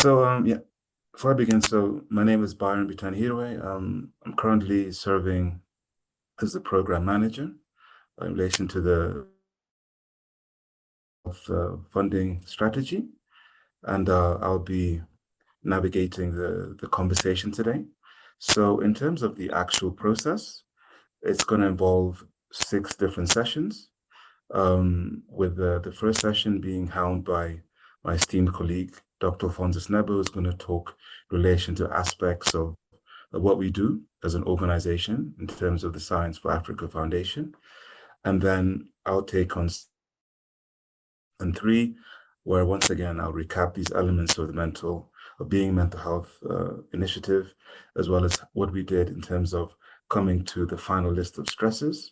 Yeah, before I begin, my name is Byron Bitanhirwe. I'm currently serving as the program manager in relation to the funding strategy, and I'll be navigating the conversation today. So, in terms of the actual process, it's going to involve 6 different sessions, with the first session being held by my esteemed colleague, Dr. Alphonsus Nebo, who's going to talk in relation to aspects of what we do as an organization in terms of the Science for Africa Foundation. And then I'll take on and 3, where once again I'll recap these elements of the being mental health initiative, as well as what we did in terms of coming to the final list of stressors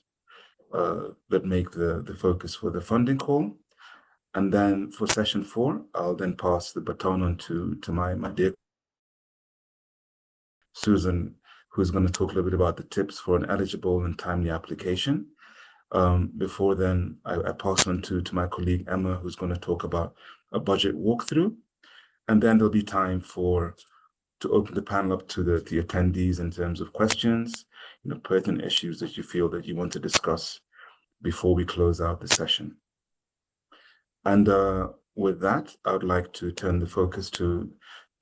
that make the focus for the funding call. And then for session 4, I'll then pass the baton on to my dear Susan, who's going to talk a little bit about the tips for an eligible and timely application. Before then, I pass on to my colleague Emma, who's going to talk about a budget walkthrough. And then there'll be time to open the panel up to the attendees in terms of questions, pertinent issues that you feel that you want to discuss before we close out the session. And with that, I would like to turn the focus to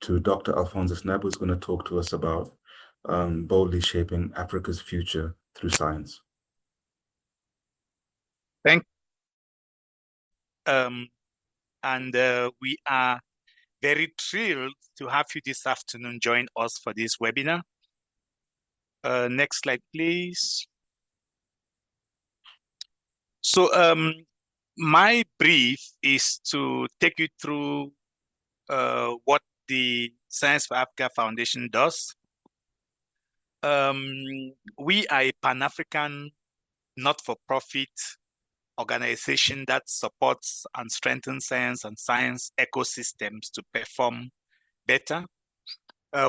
Dr. Alphonsus Nebo, who's going to talk to us about boldly shaping Africa's future through science. Thank you. We are very thrilled to have you this afternoon join us for this webinar. Next slide, please. So my brief is to take you through what the Science for Africa Foundation does. We are a Pan-African not-for-profit organization that supports and strengthens science and science ecosystems to perform better.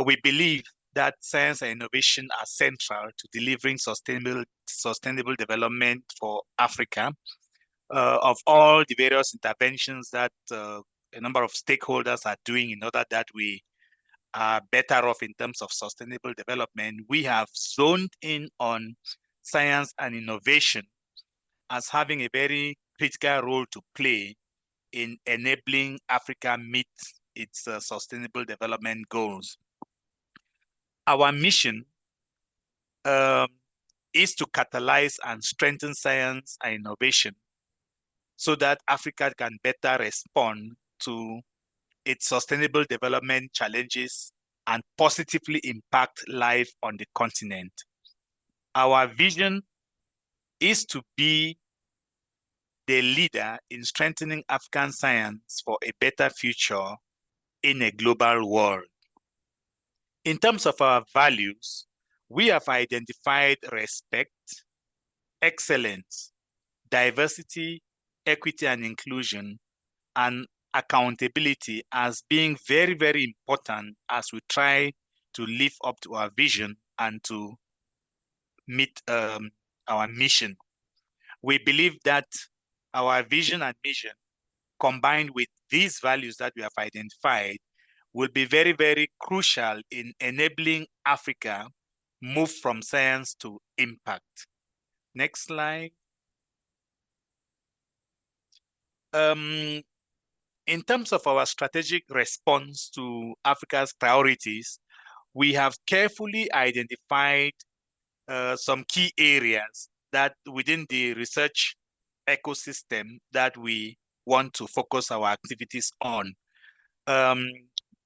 We believe that science and innovation are central to delivering sustainable development for Africa. Of all the various interventions that a number of stakeholders are doing in order that we are better off in terms of sustainable development, we have zoned in on science and innovation as having a very critical role to play in enabling Africa meet its sustainable development goals. Our mission is to catalyze and strengthen science and innovation so that Africa can better respond to its sustainable development challenges and positively impact life on the continent. Our vision is to be the leader in strengthening African science for a better future in a global world. In terms of our values, we have identified respect, excellence, diversity, equity and inclusion, and accountability as being very, very important as we try to live up to our vision and to meet our mission. We believe that our vision and mission, combined with these values that we have identified, will be very, very crucial in enabling Africa move from science to impact. Next slide. In terms of our strategic response to Africa's priorities, we have carefully identified some key areas that within the research ecosystem that we want to focus our activities on.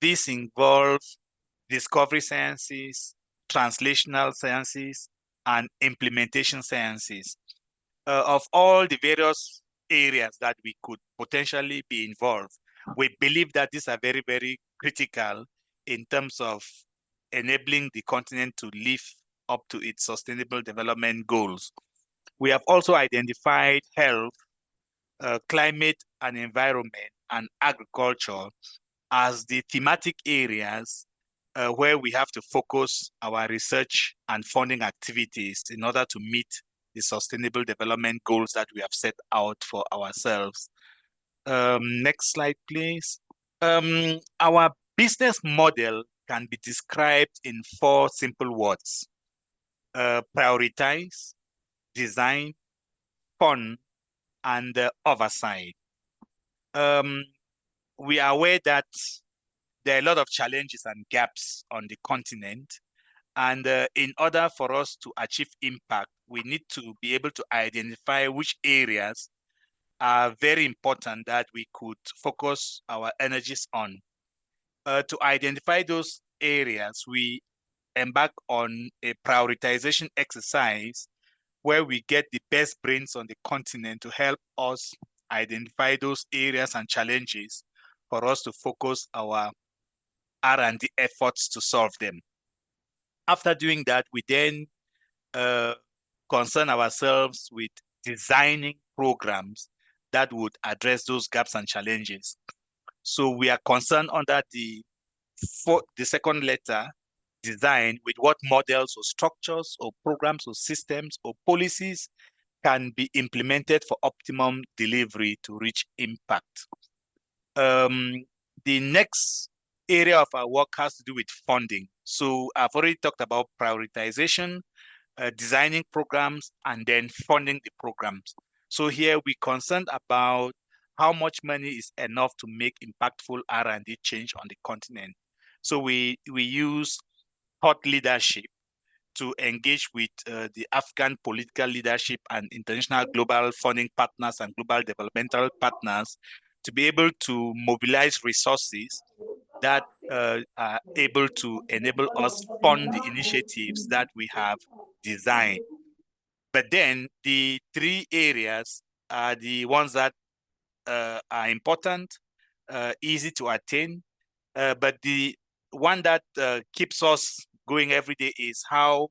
This involves discovery sciences, translational sciences, and implementation sciences. Of all the various areas that we could potentially be involved, we believe that these are very, very critical in terms of enabling the continent to live up to its sustainable development goals. We have also identified health, climate and environment, and agriculture as the thematic areas where we have to focus our research and funding activities in order to meet the sustainable development goals that we have set out for ourselves. Next slide, please. Our business model can be described in 4 simple words: prioritize, design, fund, and oversight. We are aware that there are a lot of challenges and gaps on the continent. And in order for us to achieve impact, we need to be able to identify which areas are very important that we could focus our energies on. To identify those areas, we embark on a prioritization exercise where we get the best brains on the continent to help us identify those areas and challenges for us to focus our R&D efforts to solve them. After doing that, we then concern ourselves with designing programs that would address those gaps and challenges. So we are concerned under the second letter, design, with what models or structures or programs or systems or policies can be implemented for optimum delivery to reach impact. The next area of our work has to do with funding. So I've already talked about prioritization, designing programs, and then funding the programs. So here we're concerned about how much money is enough to make impactful R&D change on the continent. So we use thought leadership to engage with the African political leadership and international global funding partners and global developmental partners to be able to mobilize resources that are able to enable us fund the initiatives that we have designed. But then the 3 areas are the ones that are important, easy to attain, but the one that keeps us going every day is how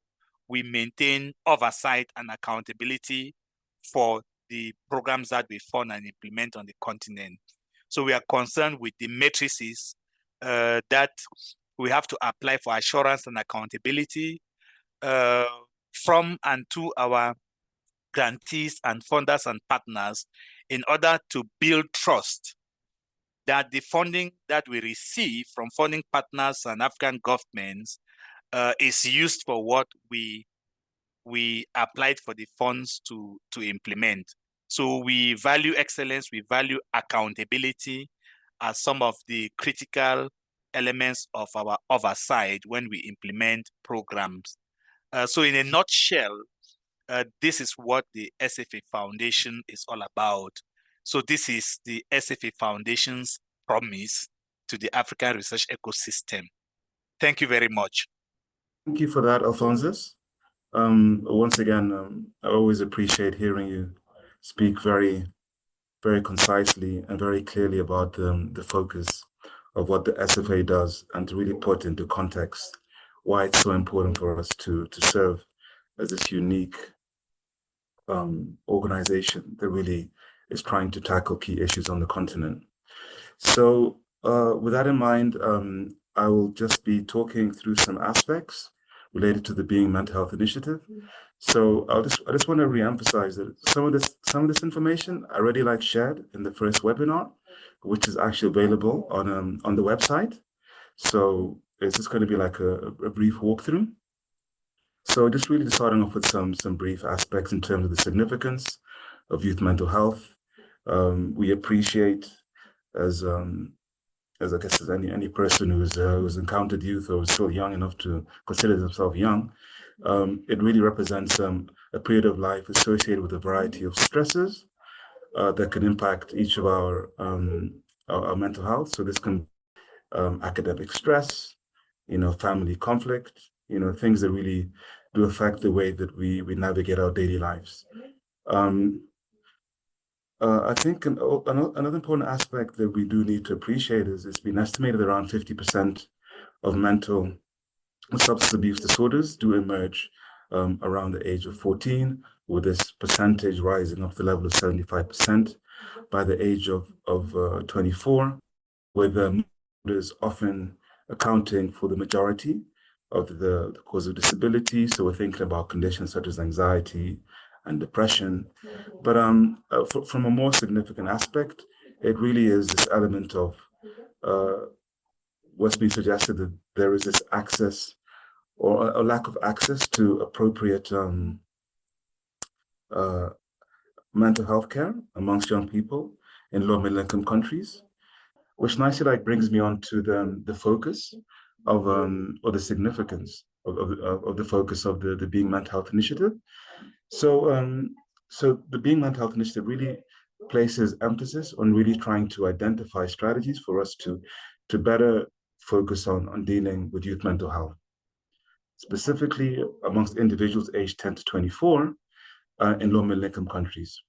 we maintain oversight and accountability for the programs that we fund and implement on the continent. So we are concerned with the matrices that we have to apply for assurance and accountability from and to our grantees and funders and partners in order to build trust that the funding that we receive from funding partners and African governments is used for what we applied for the funds to implement. So we value excellence, we value accountability as some of the critical elements of our oversight when we implement programs. So in a nutshell, this is what the SFA Foundation is all about. So this is the SFA Foundation's promise to the African research ecosystem. Thank you very much. Thank you for that, Alphonsus. Once again, I always appreciate hearing you speak very, very concisely and very clearly about the focus of what the SFA does, and to really put into context why it's so important for us to serve as this unique organization that really is trying to tackle key issues on the continent. So with that in mind, I will just be talking through some aspects related to the Being Mental Health Initiative. So I just want to reemphasize that some of this information I already shared in the first webinar, which is actually available on the website. So it's just going to be like a brief walkthrough. So just really starting off with some brief aspects in terms of the significance of youth mental health. We appreciate, as I guess as any person who's encountered youth or is still young enough to consider themselves young, it really represents a period of life associated with a variety of stresses that can impact each of our mental health. So this can academic stress, family conflict, things that really do affect the way that we navigate our daily lives. I think another important aspect that we do need to appreciate is it's been estimated around 50% of mental substance abuse disorders do emerge around the age of 14, with this percentage rising up to the level of 75% by the age of 24, with disorders often accounting for the majority of the cause of disability. So we're thinking about conditions such as anxiety and depression. But from a more significant aspect, it really is this element of what's been suggested that there is this access or a lack of access to appropriate uh, mental health care amongst young people in low middle income countries, which nicely like brings me on to the focus of or the significance of the focus of the Being Mental Health Initiative. So so the Being Mental Health Initiative really places emphasis on really trying to identify strategies for us to better focus on dealing with youth mental health, specifically amongst individuals aged 10 to 24 in low middle income countries.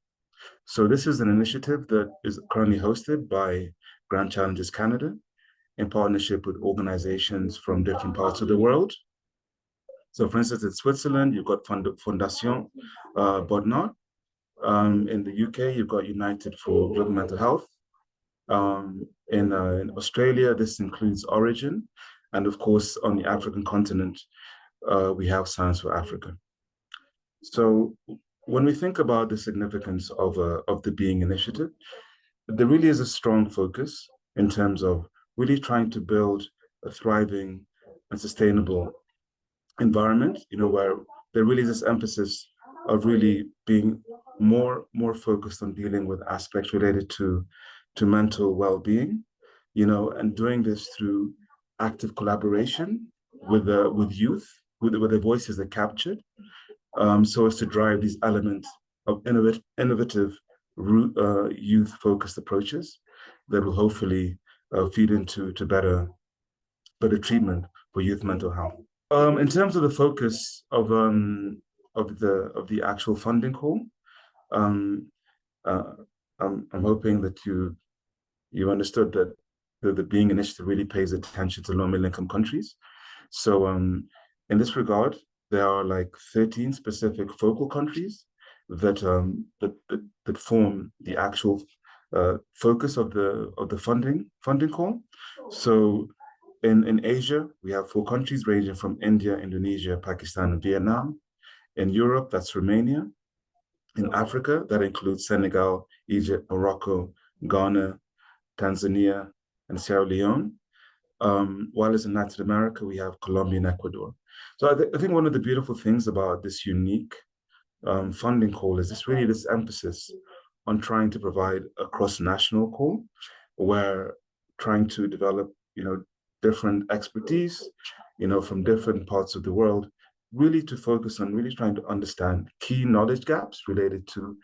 So this is an initiative that is currently hosted by Grand Challenges Canada in partnership with organizations from different parts of the world. So for instance, in Switzerland, you've got Fondation Bodnar. In the UK, you've got United for Global Mental Health. In Australia, this includes Origin. And of course, on the African continent, we have Science for Africa. So when we think about the significance of the Being Initiative, there really is a strong focus in terms of really trying to build a thriving and sustainable environment, where there really is this emphasis of really being more focused on dealing with aspects related to mental well-being, and doing this through active collaboration with youth, with the voices that captured, so as to drive these elements of innovative youth-focused approaches that will hopefully feed into better treatment for youth mental health. In terms of the focus of the actual funding call, um, uh, I'm hoping that you understood that the Being Initiative really pays attention to low middle income countries. So in this regard, there are like 13 specific focal countries that form the actual focus of the funding call. So in Asia, we have 4 countries ranging from India, Indonesia, Pakistan, and Vietnam. In Europe, that's Romania. In Africa, that includes Senegal, Egypt, Morocco, Ghana, Tanzania, and Sierra Leone. While as in Latin America, we have Colombia and Ecuador. So I think one of the beautiful things about this unique funding call is this emphasis on trying to provide a cross-national call, where trying to develop, different expertise, from different parts of the world, really to focus on really trying to understand key knowledge gaps related to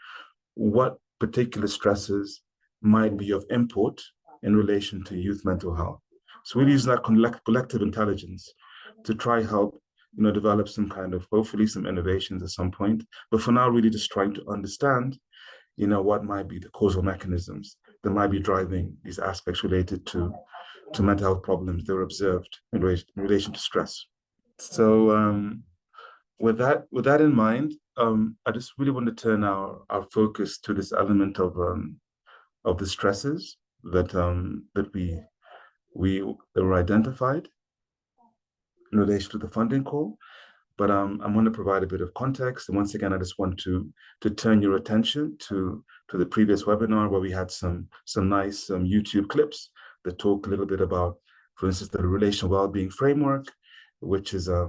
what particular stressors might be of import in relation to youth mental health. So really using that collective intelligence to try help, develop some kind of, hopefully some innovations at some point. But for now, really just trying to understand, what might be the causal mechanisms that might be driving these aspects related to mental health problems that were observed in relation to stress. So with that in mind, I just really want to turn our focus to this element of the stresses that were identified in relation to the funding call. But I'm going to provide a bit of context. And once again, I just want to turn your attention to the previous webinar where we had some nice YouTube clips that talk a little bit about, for instance, the relational well-being framework, which is a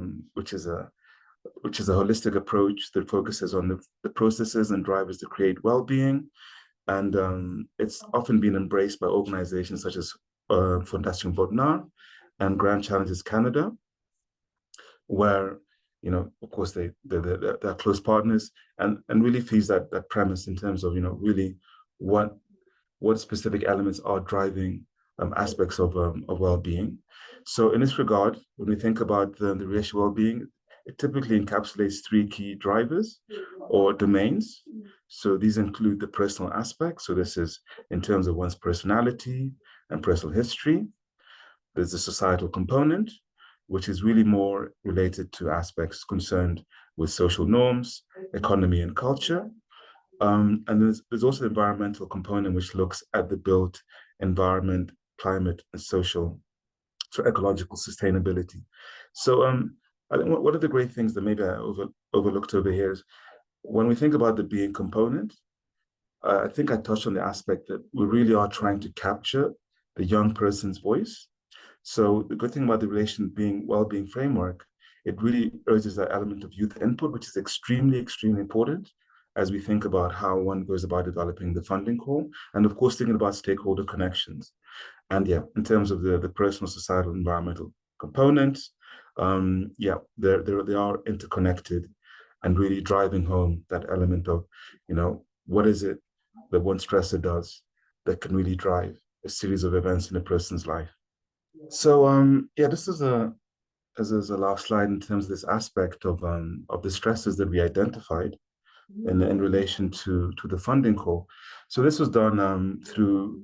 holistic approach that focuses on the processes and drivers that create well-being. And it's often been embraced by organizations such as Fondation Bodnar and Grand Challenges Canada, where, of course, they're close partners, and really feeds that premise in terms of, really what specific elements are driving aspects of well-being. So in this regard, when we think about the relational well-being, it typically encapsulates 3 key drivers or domains. So these include the personal aspect. So this is in terms of one's personality and personal history. There's the societal component, which is really more related to aspects concerned with social norms, economy, and culture. And there's also the environmental component, which looks at the built environment, climate, and so ecological sustainability. So I think one of the great things that maybe I overlooked over here is when we think about the being component, I think I touched on the aspect that we really are trying to capture the young person's voice. So the good thing about the relation being well-being framework, it really urges that element of youth input, which is extremely, extremely important as we think about how one goes about developing the funding call, and of course thinking about stakeholder connections. And yeah, in terms of the personal, societal, environmental components, yeah, they are interconnected and really driving home that element of, what is it that one stressor does that can really drive a series of events in a person's life. So yeah, this is a last slide in terms of this aspect of the stresses that we identified in relation to the funding call. So this was done through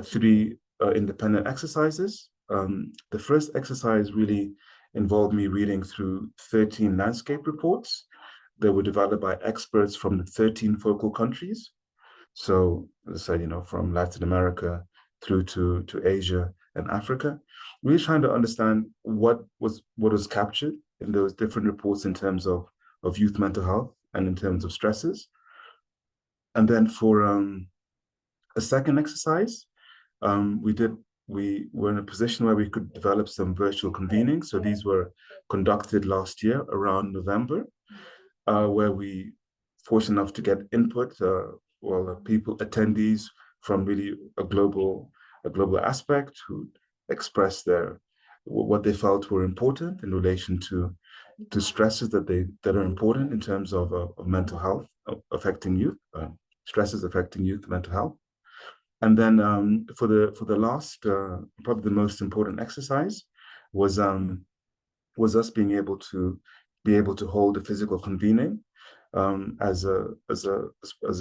three independent exercises. The first exercise really involved me reading through 13 landscape reports that were developed by experts from the 13 focal countries. So, as I said, from Latin America through to Asia and Africa, really trying to understand what was captured in those different reports in terms of youth mental health and in terms of stresses. And then for a second exercise, we were in a position where we could develop some virtual convenings. So these were conducted last year around November, where we fortunate enough to get input, people, attendees from really a global aspect who expressed what they felt were important in relation to stresses that are important in terms of mental health affecting youth, stresses affecting youth mental health. And then for the last, probably the most important exercise was us being able to hold a physical convening, as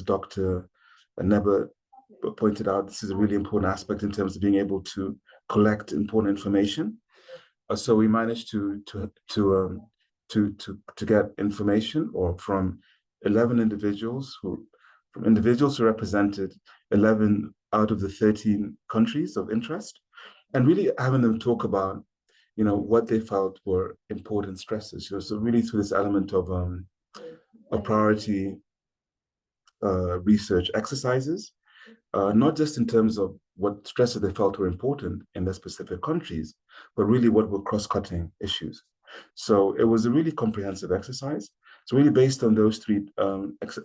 Dr. Neba pointed out. This is a really important aspect in terms of being able to collect important information. So we managed to get information from 11 individuals who represented 11 out of the 13 countries of interest, and really having them talk about what they felt were important stresses. So really through this element of a priority research exercises, not just in terms of what stresses they felt were important in their specific countries, but really what were cross-cutting issues. So it was a really comprehensive exercise. So really based on those three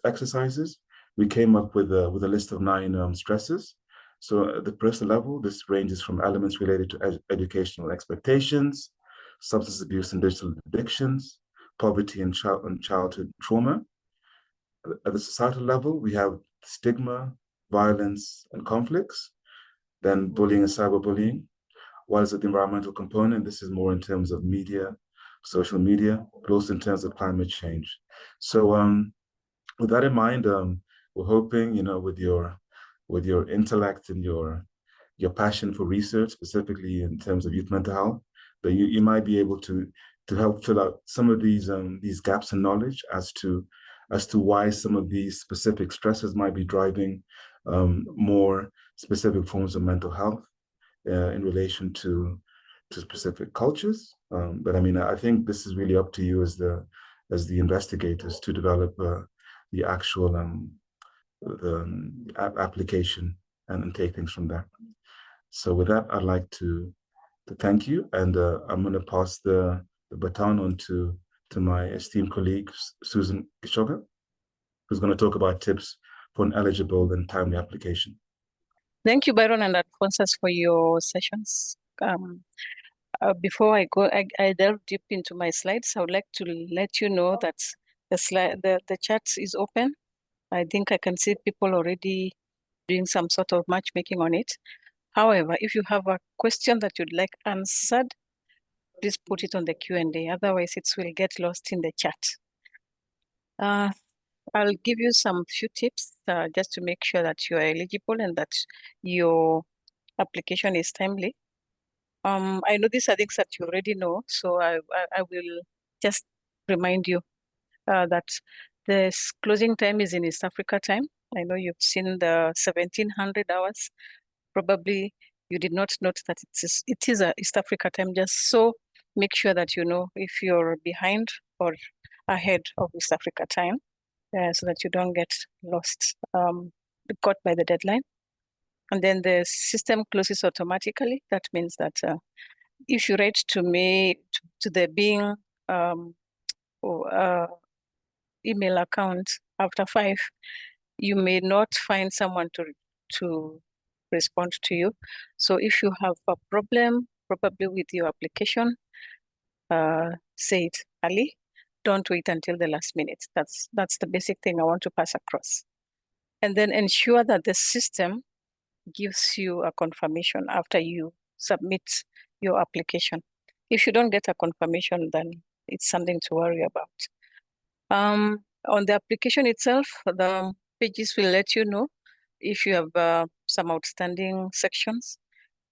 exercises, we came up with a list of 9 stresses. So at the personal level, this ranges from elements related to educational expectations, substance abuse and digital addictions, poverty and childhood trauma. At the societal level, we have stigma, violence, and conflicts, then bullying and cyberbullying. While as at the environmental component, this is more in terms of media, social media, but also in terms of climate change. So with that in mind, we're hoping, with your intellect and your passion for research, specifically in terms of youth mental health, that you might be able to help fill out some of these gaps in knowledge as to why some of these specific stresses might be driving more specific forms of mental health in relation to specific cultures. But I mean, I think this is really up to you as the investigators to develop the actual application and take things from there. So with that, I'd like to thank you, and I'm going to pass the baton on to my esteemed colleague, Susan Gishoga, who's going to talk about tips for an eligible and timely application. Thank you, Byron and Alphonsus, for your sessions. Before I go, I delve deep into my slides. I would like to let you know that the chat is open. I think I can see people already doing some sort of matchmaking on it. However, if you have a question that you'd like answered, please put it on the Q&A. Otherwise, it will get lost in the chat. I'll give you some few tips just to make sure that you are eligible and that your application is timely. I know these are things that you already know, so I will just remind you that the closing time is in East Africa time. I know you've seen the 1700 hours. Probably you did not note that it is a East Africa time, just so make sure that you know if you're behind or ahead of East Africa time, so that you don't get lost, caught by the deadline. And then the system closes automatically. That means that if you write to me, to the Bing email account after 5, you may not find someone to respond to you. So if you have a problem, probably with your application, say it early. Don't wait until the last minute. That's the basic thing I want to pass across. And then ensure that the system gives you a confirmation after you submit your application. If you don't get a confirmation, then it's something to worry about. On the application itself, the pages will let you know if you have some outstanding sections,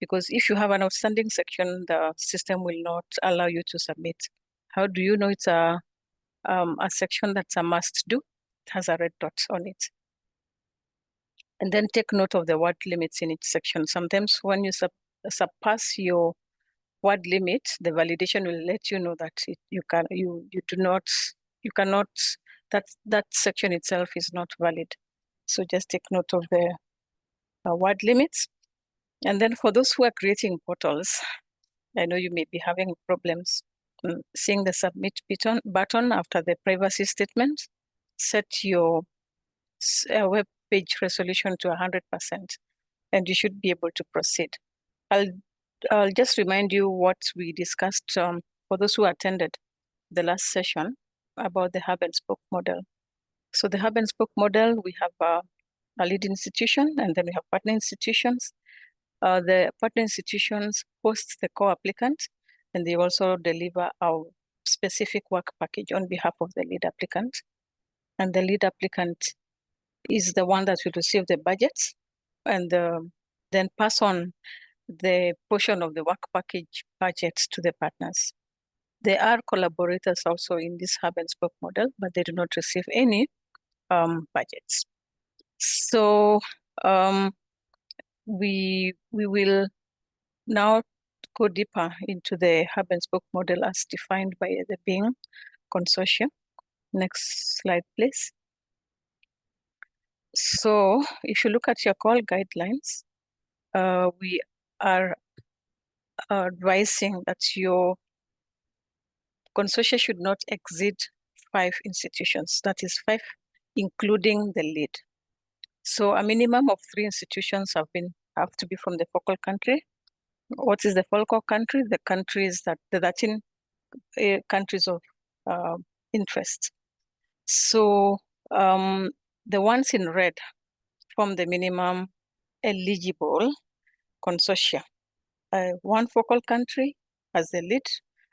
because if you have an outstanding section, the system will not allow you to submit. How do you know it's a section that's a must do? It has a red dot on it. And then take note of the word limits in each section. Sometimes when you surpass your word limit, the validation will let you know that that section itself is not valid. So just take note of the word limits. And then for those who are creating portals, I know you may be having problems seeing the submit button after the privacy statement. Set your web page resolution to 100%, and you should be able to proceed. I'll just remind you what we discussed for those who attended the last session about the hub and spoke model. So the hub and spoke model, we have a lead institution, and then we have partner institutions. The partner institutions host the co-applicant, and they also deliver our specific work package on behalf of the lead applicant. And the lead applicant is the one that will receive the budgets and then pass on the portion of the work package budgets to the partners. They are collaborators also in this hub and spoke model, but they do not receive any budgets. So we will now go deeper into the hub and spoke model as defined by the Bing consortium. Next slide, please. So if you look at your call guidelines, we are advising that your consortia should not exceed 5 institutions. That is 5, including the lead. So a minimum of 3 institutions have to be from the focal country. What is the focal country? The countries the 13 countries of interest. So the ones in red form the minimum eligible consortia. 1 focal country as the lead,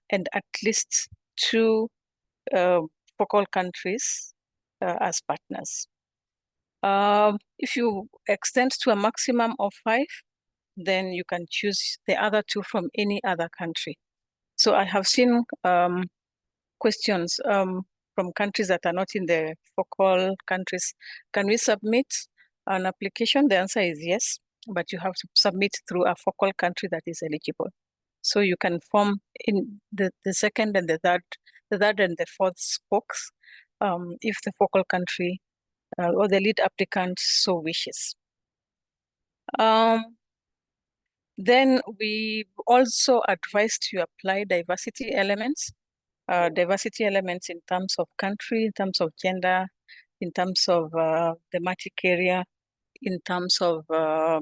and at least 2 focal countries as partners. If you extend to a maximum of 5, then you can choose the other 2 from any other country. So I have seen questions from countries that are not in the focal countries. Can we submit an application? The answer is yes, but you have to submit through a focal country that is eligible. So you can form in the second and the third and the fourth spokes if the focal country or the lead applicant so wishes. Then we also advise to apply diversity elements in terms of country, in terms of gender, in terms of thematic area, in terms of the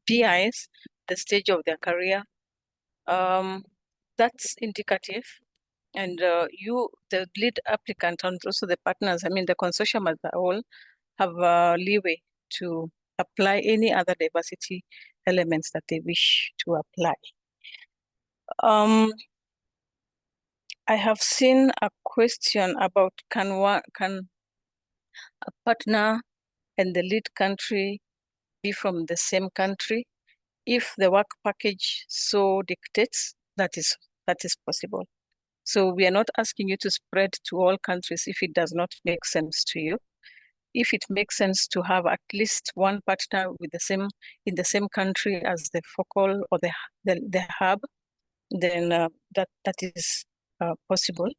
PIs, the stage of their career. That's indicative. And the lead applicant and also the partners, I mean the consortium as a whole, have leeway to apply any other diversity elements that they wish to apply. I have seen a question about can a partner and the lead country be from the same country? If the work package so dictates, that is possible. So we are not asking you to spread to all countries if it does not make sense to you. If it makes sense to have at least 1 partner with in the same country as the focal or the hub, then that is possible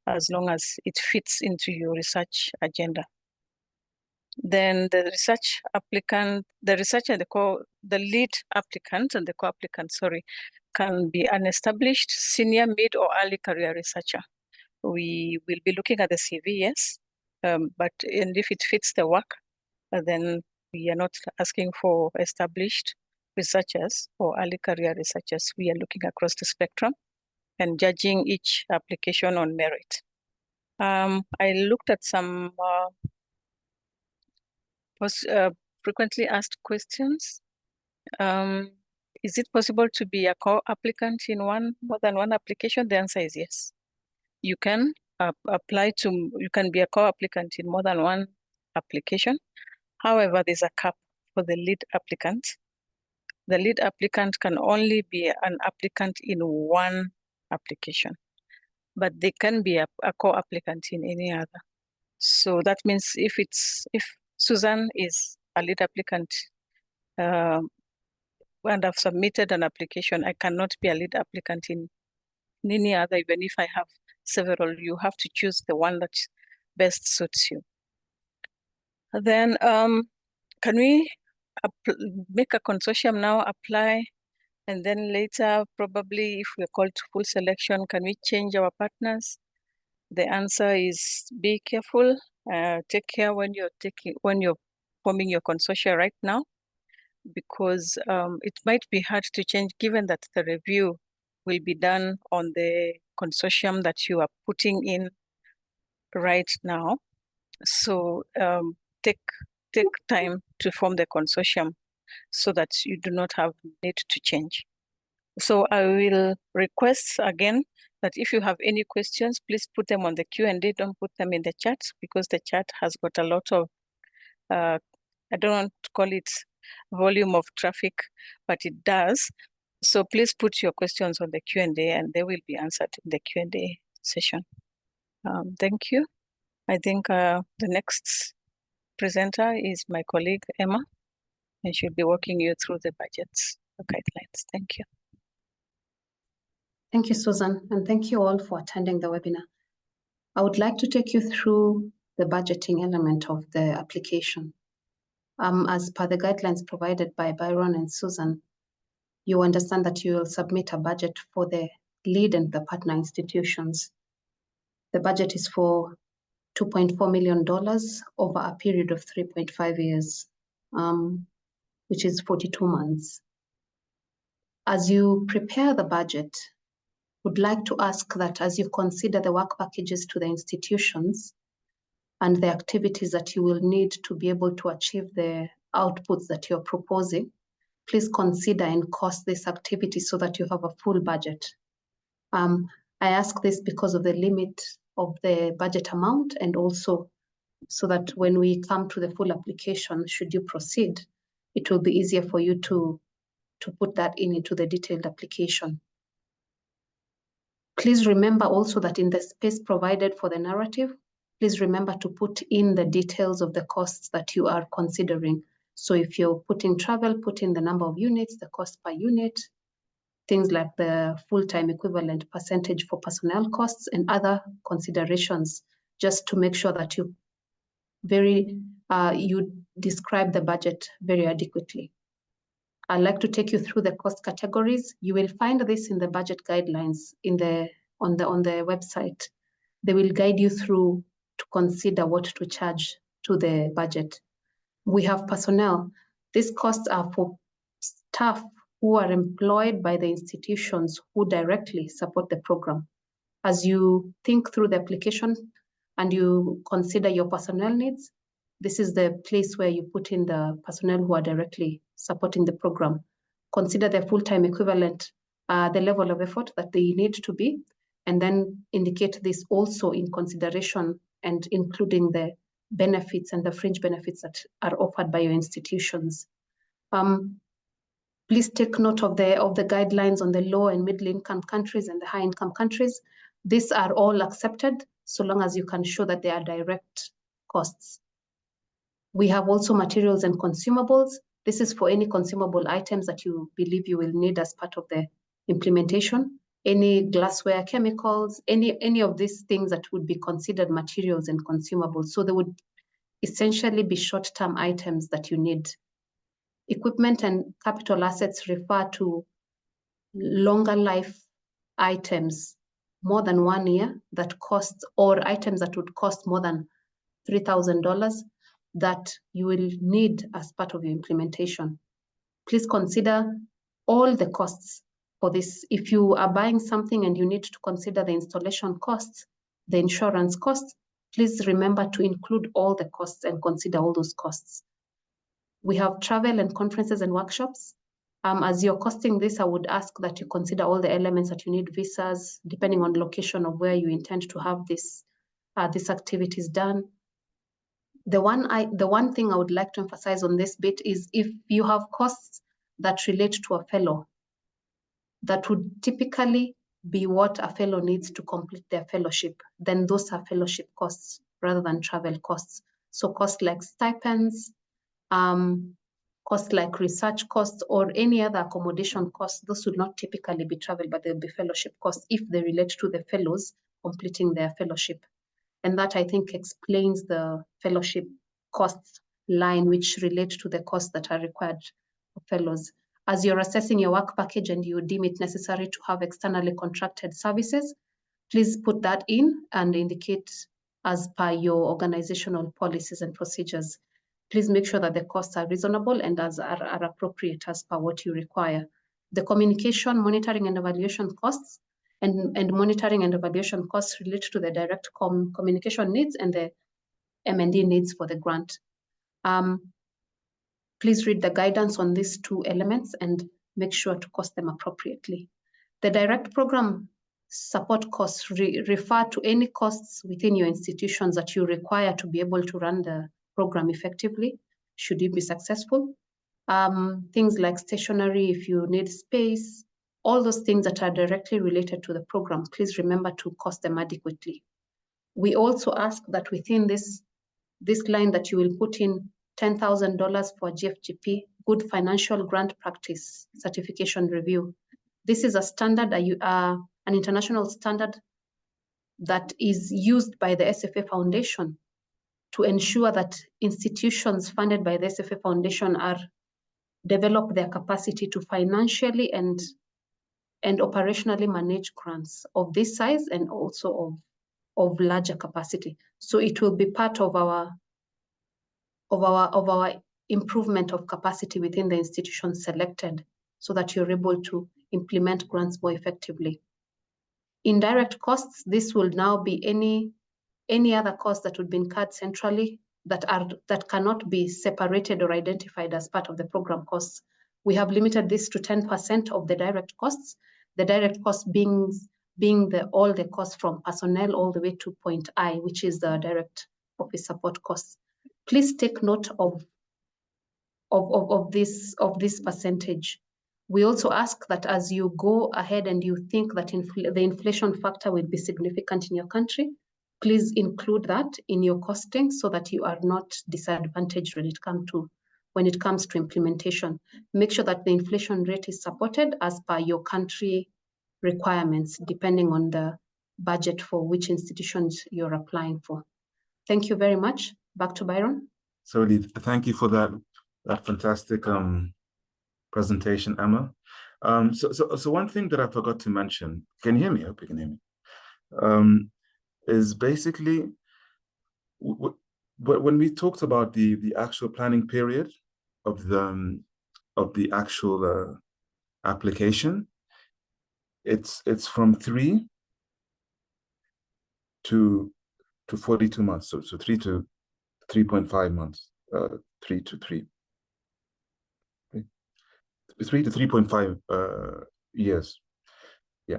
as long as it fits into your research agenda. Then the research applicant, the researcher, the lead applicant and the co-applicant, sorry, can be an established senior, mid, or early career researcher. We will be looking at the CV, yes, but and if it fits the work, then we are not asking for established researchers or early career researchers. We are looking across the spectrum and judging each application on merit. I looked at some frequently asked questions. Is it possible to be a co-applicant in more than one application? The answer is yes. You can you can be a co-applicant in more than one application. However, there's a cap for the lead applicant. The lead applicant can only be an applicant in one application, but they can be a co-applicant in any other. So that means if Susan is a lead applicant and I've submitted an application, I cannot be a lead applicant in any other, even if I have several. You have to choose the one that best suits you. Then can we make a consortium now, apply, and then later, probably if we're called to full selection, can we change our partners? The answer is be careful. Take care when you're forming your consortia right now, because it might be hard to change given that the review will be done on the consortium that you are putting in right now. So take time to form the consortium so that you do not have need to change. So I will request again that if you have any questions, please put them on the Q&A. Don't put them in the chat, because the chat has got a lot of, I don't want to call it volume of traffic, but it does. So please put your questions on the Q&A and they will be answered in the Q&A session. Thank you. I think the next presenter is my colleague, Emma, and she'll be walking you through the budgets guidelines. Thank you. Thank you, Susan, and thank you all for attending the webinar. I would like to take you through the budgeting element of the application. As per the guidelines provided by Byron and Susan, you understand that you will submit a budget for the lead and the partner institutions. The budget is for $2.4 million over a period of 3.5 years, which is 42 months. As you prepare the budget, would like to ask that as you consider the work packages to the institutions and the activities that you will need to be able to achieve the outputs that you're proposing, please consider and cost this activity so that you have a full budget. I ask this because of the limit of the budget amount, and also so that when we come to the full application, should you proceed, it will be easier for you to put that into the detailed application. Please remember also that in the space provided for the narrative, please remember to put in the details of the costs that you are considering. So if you're putting travel, put in the number of units, the cost per unit, things like the full-time equivalent percentage for personnel costs and other considerations, just to make sure that you describe the budget very adequately. I'd like to take you through the cost categories. You will find this in the budget guidelines on the website. They will guide you through to consider what to charge to the budget. We have personnel. These costs are for staff who are employed by the institutions who directly support the program. As you think through the application and you consider your personnel needs, this is the place where you put in the personnel who are directly supporting the program. Consider the full-time equivalent, the level of effort that they need to be, and then indicate this also in consideration and including the benefits and the fringe benefits that are offered by your institutions. Please take note of the guidelines on the low and middle income countries and the high income countries. These are all accepted so long as you can show that they are direct costs. We have also materials and consumables. This is for any consumable items that you believe you will need as part of the implementation. Any glassware, chemicals, any of these things that would be considered materials and consumables. So they would essentially be short-term items that you need. Equipment and capital assets refer to longer life items, more than 1 year, that cost, or items that would cost more than $3,000 that you will need as part of your implementation. Please consider all the costs for this. If you are buying something and you need to consider the installation costs, the insurance costs, please remember to include all the costs and consider all those costs. We have travel and conferences and workshops. As you're costing this, I would ask that you consider all the elements that you need, visas, depending on location of where you intend to have these activities done. The one thing I would like to emphasize on this bit is if you have costs that relate to a fellow, that would typically be what a fellow needs to complete their fellowship, then those are fellowship costs rather than travel costs. So costs like stipends, costs like research costs, or any other accommodation costs, those would not typically be travel, but they'll be fellowship costs if they relate to the fellows completing their fellowship. And that, I think, explains the fellowship costs line, which relate to the costs that are required for fellows. As you're assessing your work package and you deem it necessary to have externally contracted services, please put that in and indicate as per your organizational policies and procedures. Please make sure that the costs are reasonable and are appropriate as per what you require. The communication, monitoring, and evaluation costs and monitoring and evaluation costs relate to the direct communication needs and the M&E needs for the grant. Please read the guidance on these two elements and make sure to cost them appropriately. The direct program support costs refer to any costs within your institutions that you require to be able to run the program effectively, should you be successful. Things like stationery, if you need space, all those things that are directly related to the program, please remember to cost them adequately. We also ask that within this line that you will put in $10,000 for GFGP, Good Financial Grant Practice Certification Review. This is a standard, an international standard that is used by the SFA Foundation to ensure that institutions funded by the SFA Foundation develop their capacity to financially and operationally manage grants of this size and also of larger capacity. So it will be part of our improvement of capacity within the institutions selected so that you're able to implement grants more effectively. Indirect costs, this will now be any other costs that would be incurred centrally that cannot be separated or identified as part of the program costs. We have limited this to 10% of the direct costs. The direct costs being all the costs from personnel all the way to point I, which is the direct office support costs. Please take note of this percentage. We also ask that as you go ahead and you think that the inflation factor will be significant in your country, please include that in your costing so that you are not disadvantaged when it comes to implementation. Make sure that the inflation rate is supported as per your country requirements, depending on the budget for which institutions you're applying for. Thank you very much. Back to Byron. So thank you for that fantastic presentation, Emma. So one thing that I forgot to mention, can you hear me? I hope you can hear me. Is basically when we talked about the actual planning period of the actual application, it's from 3 to 42 months. So 3 to 3.5 months. 3 to 3.5 years. Yeah.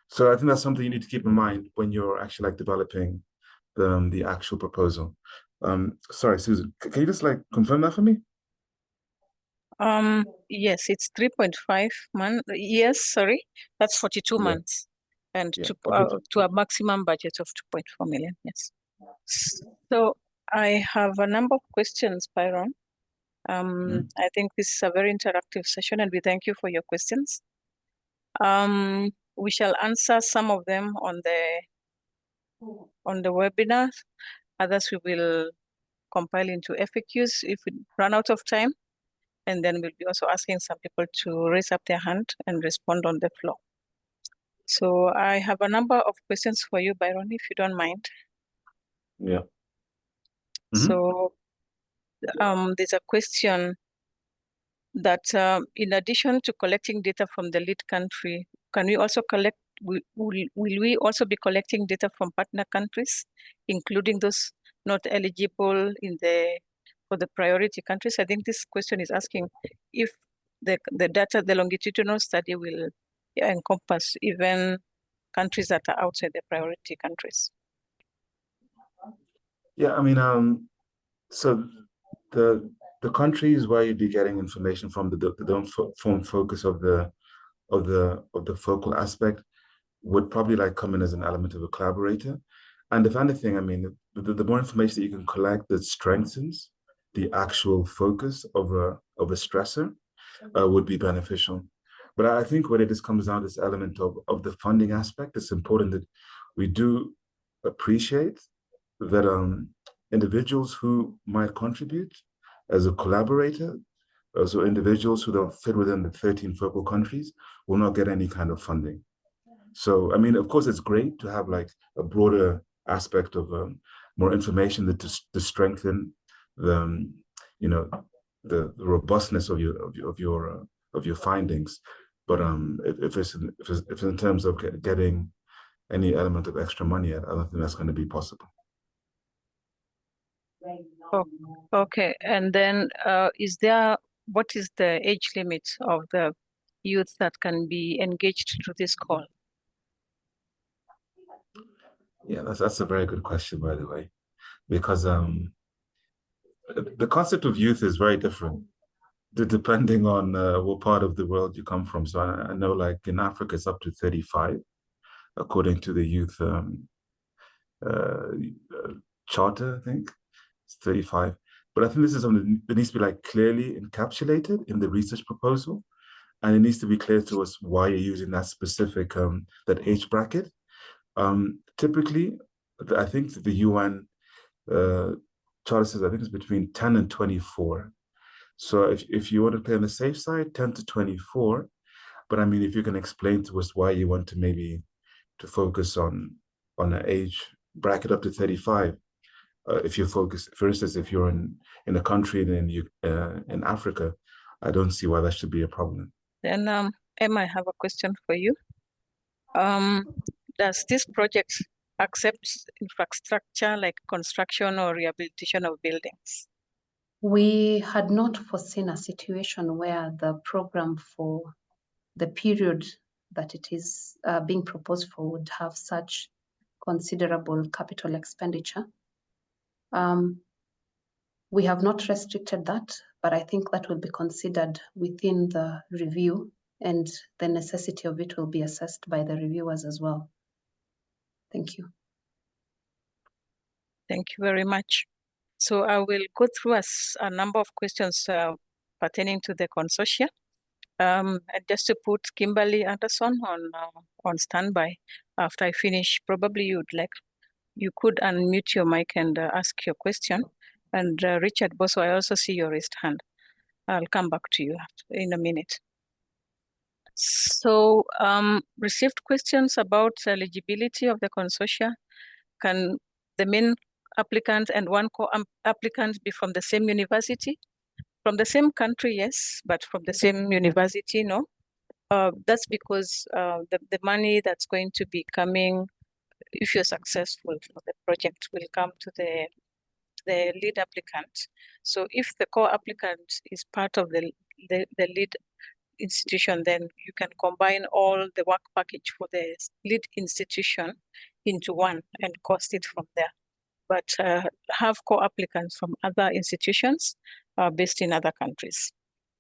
So I think that's something you need to keep in mind when you're actually developing the actual proposal. Sorry, Susan, can you just confirm that for me? Yes, it's 3.5 years, sorry, that's 42 months. And to a maximum budget of 2.4 million, yes. So I have a number of questions, Byron. I think this is a very interactive session and we thank you for your questions. We shall answer some of them on the webinar. Others we will compile into FAQs if we run out of time. And then we'll be also asking some people to raise up their hand and respond on the floor. So I have a number of questions for you, Byron, if you don't mind. Yeah. So there's a question that in addition to collecting data from the lead country, can we also collect, will we also be collecting data from partner countries, including those not eligible for the priority countries? I think this question is asking if the data, the longitudinal study will encompass even countries that are outside the priority countries. Yeah, I mean, so the countries where you'd be getting information from don't form focus of the focal aspect would probably like come in as an element of a collaborator. And if anything, I mean, the more information that you can collect that strengthens the actual focus of a stressor would be beneficial. But I think when it just comes down to this element of the funding aspect, it's important that we do appreciate that individuals who might contribute as a collaborator, so individuals who don't fit within the 13 focal countries, will not get any kind of funding. So, I mean, of course, it's great to have like a broader aspect of more information that to strengthen the, the robustness of your findings. But if it's in terms of getting any element of extra money, I don't think that's going to be possible. Oh, okay. And then what is the age limit of the youth that can be engaged through this call? Yeah, that's a very good question, by the way, because the concept of youth is very different depending on what part of the world you come from. So I know, like in Africa, it's up to 35, according to the youth charter. I think it's 35. But I think this is something that needs to be like clearly encapsulated in the research proposal, and it needs to be clear to us why you're using that specific that age bracket. Typically, I think the UN charter says I think it's between 10 and 24. So if you want to play on the safe side, 10 to 24. But I mean, if you can explain to us why you want to maybe to focus on an age bracket up to 35. If you focus, for instance, if you're in a country in Africa, I don't see why that should be a problem. Then Emma, I have a question for you. Does this project accept infrastructure like construction or rehabilitation of buildings? We had not foreseen a situation where the program for the period that it is being proposed for would have such considerable capital expenditure. We have not restricted that, but I think that will be considered within the review, and the necessity of it will be assessed by the reviewers as well. Thank you. Thank you very much. So I will go through a number of questions pertaining to the consortia. And just to put Kimberly Anderson on standby after I finish, probably you could unmute your mic and ask your question. And Richard Bosso, I also see your raised hand. I'll come back to you in a minute. So received questions about eligibility of the consortia. Can the main applicant and one co-applicant be from the same university? From the same country, yes, but from the same university, no. That's because the money that's going to be coming, if you're successful for the project, will come to the lead applicant. So if the co-applicant is part of the lead institution, then you can combine all the work package for the lead institution into one and cost it from there. But have co-applicants from other institutions based in other countries.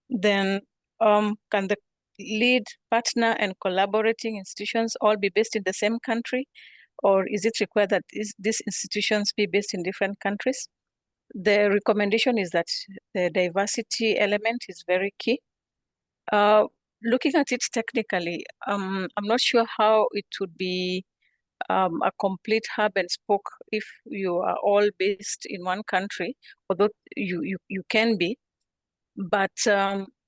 Then can the lead partner and collaborating institutions all be based in the same country? Or is it required that these institutions be based in different countries? The recommendation is that the diversity element is very key. Looking at it technically, I'm not sure how it would be a complete hub and spoke if you are all based in one country, although you can be. But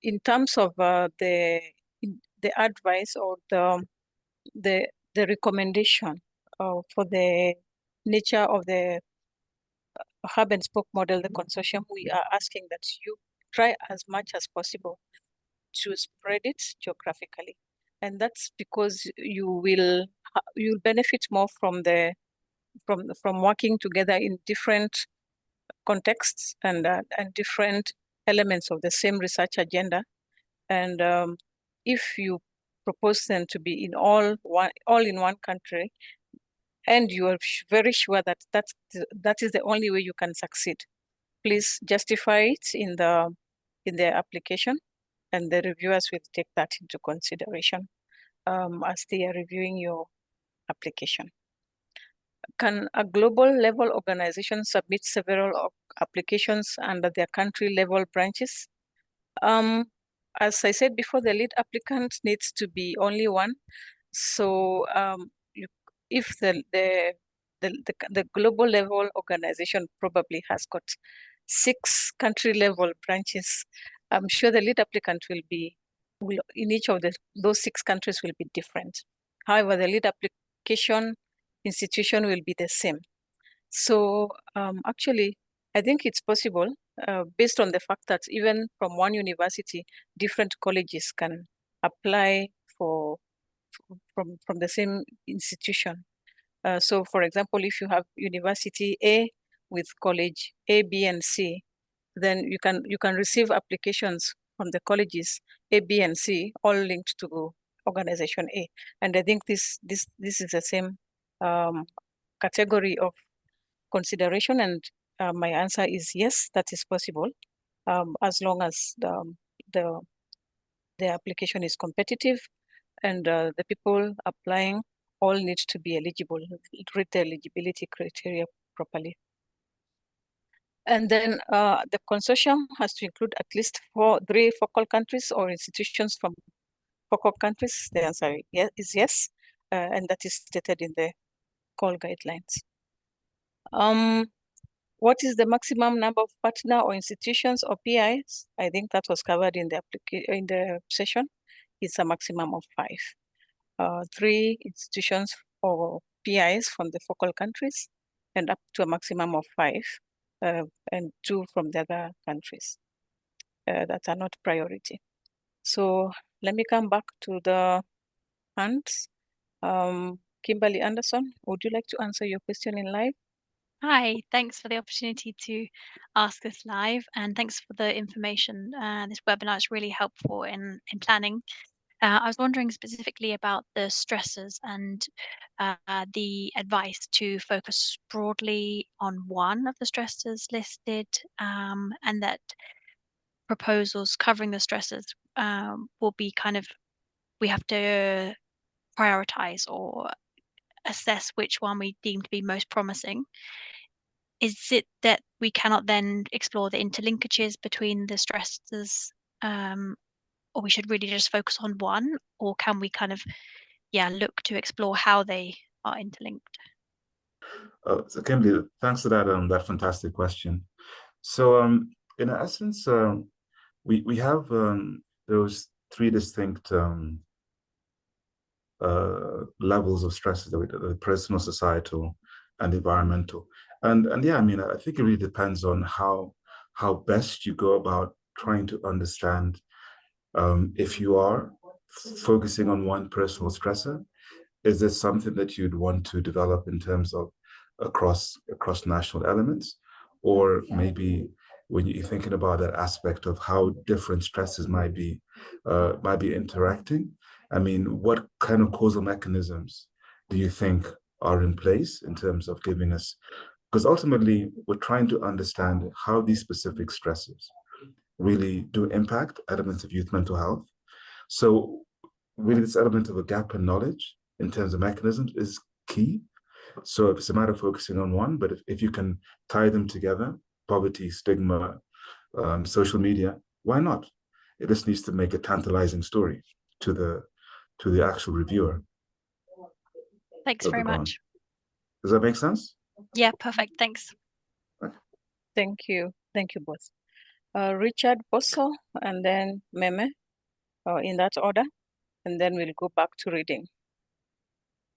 in terms of the advice or the recommendation for the nature of the hub and spoke model, the consortium, we are asking that you try as much as possible to spread it geographically. And that's because you'll benefit more from working together in different contexts and different elements of the same research agenda. And if you propose them to be in all in one country, and you are very sure that that is the only way you can succeed, please justify it in the application, and the reviewers will take that into consideration as they are reviewing your application. Can a global level organization submit several applications under their country level branches? As I said before, the lead applicant needs to be only one. So if the global level organization probably has got 6 country level branches, I'm sure the lead applicant will in each of those 6 countries will be different. However, the lead application institution will be the same. So actually, I think it's possible based on the fact that even from one university, different colleges can apply from the same institution. So for example, if you have University A with college A, B, and C, then you can receive applications from the colleges A, B, and C, all linked to organization A. And I think this is the same category of consideration, and my answer is yes, that is possible, as long as the application is competitive and the people applying all need to be eligible, read the eligibility criteria properly. And then the consortium has to include at least 3 focal countries or institutions from focal countries. The answer is yes, and that is stated in the call guidelines. What is the maximum number of partner or institutions or PIs? I think that was covered in the session. It's a maximum of 5. 3 institutions or PIs from the focal countries, and up to a maximum of 5, and 2 from the other countries that are not priority. So let me come back to the hands. Kimberly Anderson, would you like to answer your question in live? Hi, thanks for the opportunity to ask this live, and thanks for the information. This webinar is really helpful in planning. I was wondering specifically about the stressors and the advice to focus broadly on one of the stressors listed, and that proposals covering the stressors will be we have to prioritize or assess which one we deem to be most promising. Is it that we cannot then explore the interlinkages between the stressors, or we should really just focus on one, or can we look to explore how they are interlinked? So Kimberly, thanks for that fantastic question. So in essence, we have those 3 distinct levels of stresses: the personal, societal, and environmental. And yeah, I mean, I think it really depends on how best you go about trying to understand if you are focusing on one personal stressor. Is this something that you'd want to develop in terms of across national elements, or maybe when you're thinking about that aspect of how different stresses might be interacting? I mean, what kind of causal mechanisms do you think are in place in terms of giving us? Because ultimately, we're trying to understand how these specific stresses really do impact elements of youth mental health. So really, this element of a gap in knowledge in terms of mechanisms is key. So it's a matter of focusing on one, but if you can tie them together, poverty, stigma, social media, why not? It just needs to make a tantalizing story to the actual reviewer. Thanks very much. Does that make sense? Yeah, perfect. Thanks. Thank you both. Richard Bosso and then Meme, in that order, and then we'll go back to reading.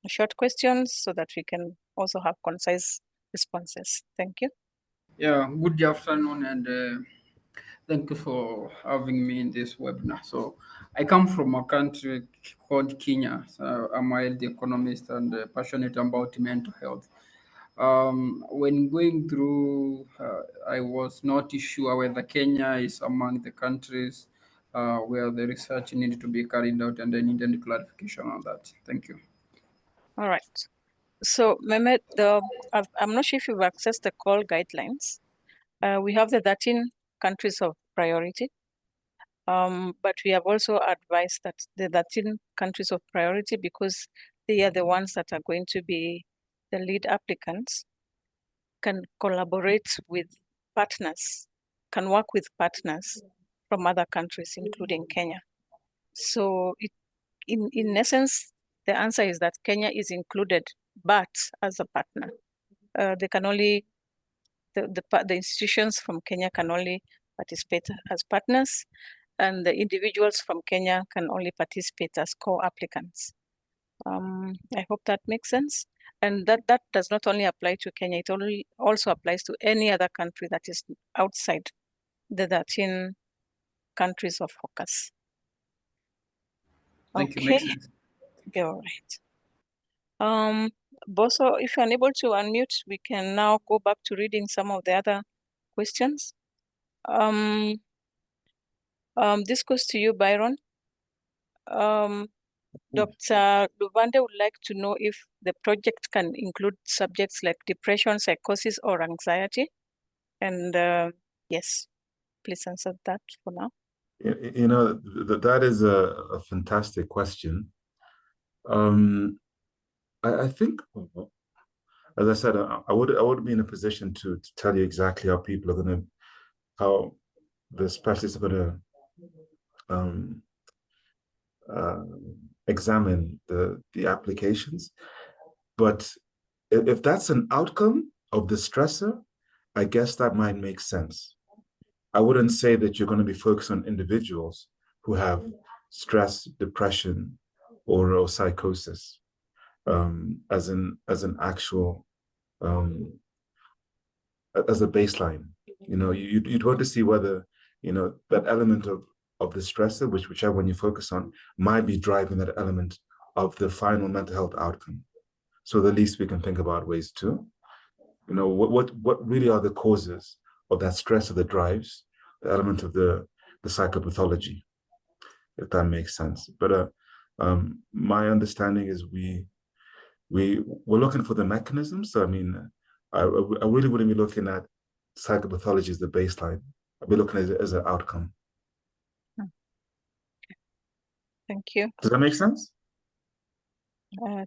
Short questions so that we can also have concise responses. Thank you. Yeah, good afternoon, and thank you for having me in this webinar. So, I come from a country called Kenya. So I'm a health economist and passionate about mental health. When going through, I was not sure whether Kenya is among the countries where the research needed to be carried out, and I needed clarification on that. Thank you. All right. So, Mehmet, I'm not sure if you've accessed the call guidelines. We have the 13 countries of priority, but we have also advised that the 13 countries of priority, because they are the ones that are going to be the lead applicants, can collaborate with partners, can work with partners from other countries, including Kenya. So in essence, the answer is that Kenya is included, but as a partner. They can only, the institutions from Kenya can only participate as partners, and the individuals from Kenya can only participate as co-applicants. I hope that makes sense. And that does not only apply to Kenya, it also applies to any other country that is outside the 13 countries of focus. Thank you. Okay. Makes sense. All right. Bosso, if you're unable to unmute, we can now go back to reading some of the other questions. This goes to you, Byron. Dr. Luvande would like to know if the project can include subjects like depression, psychosis, or anxiety. And yes, please answer that for now. You know, that is a fantastic question. I think, as I said, I would be in a position to tell you exactly how people are going to, how the specialists are going to examine the applications. But if that's an outcome of the stressor, I guess that might make sense. I wouldn't say that you're going to be focused on individuals who have stress, depression, or psychosis as an actual as a baseline. You know, you'd want to see whether, you know, that element of the stressor, whichever one you focus on, might be driving that element of the final mental health outcome. So the least we can think about ways to, you know, what really are the causes of that stressor that drives the element of the psychopathology, if that makes sense. But my understanding is we're looking for the mechanism. So I mean, I really wouldn't be looking at psychopathology as the baseline. I'd be looking at it as an outcome. Thank you. Does that make sense? I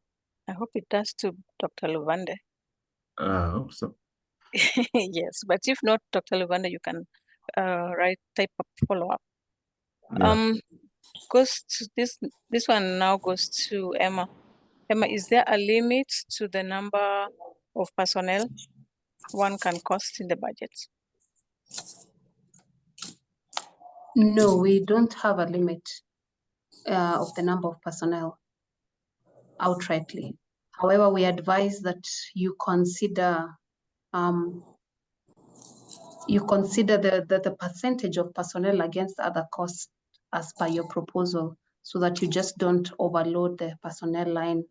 hope it does to Dr. Luvande. I hope so. Yes, but if not, Dr. Luvande, you can type up follow-up. Yeah. Goes to this one now goes to Emma. Emma, is there a limit to the number of personnel one can cost in the budget? No, we don't have a limit of the number of personnel outrightly. However, we advise that you consider the percentage of personnel against other costs as per your proposal, so that you just don't overload the personnel line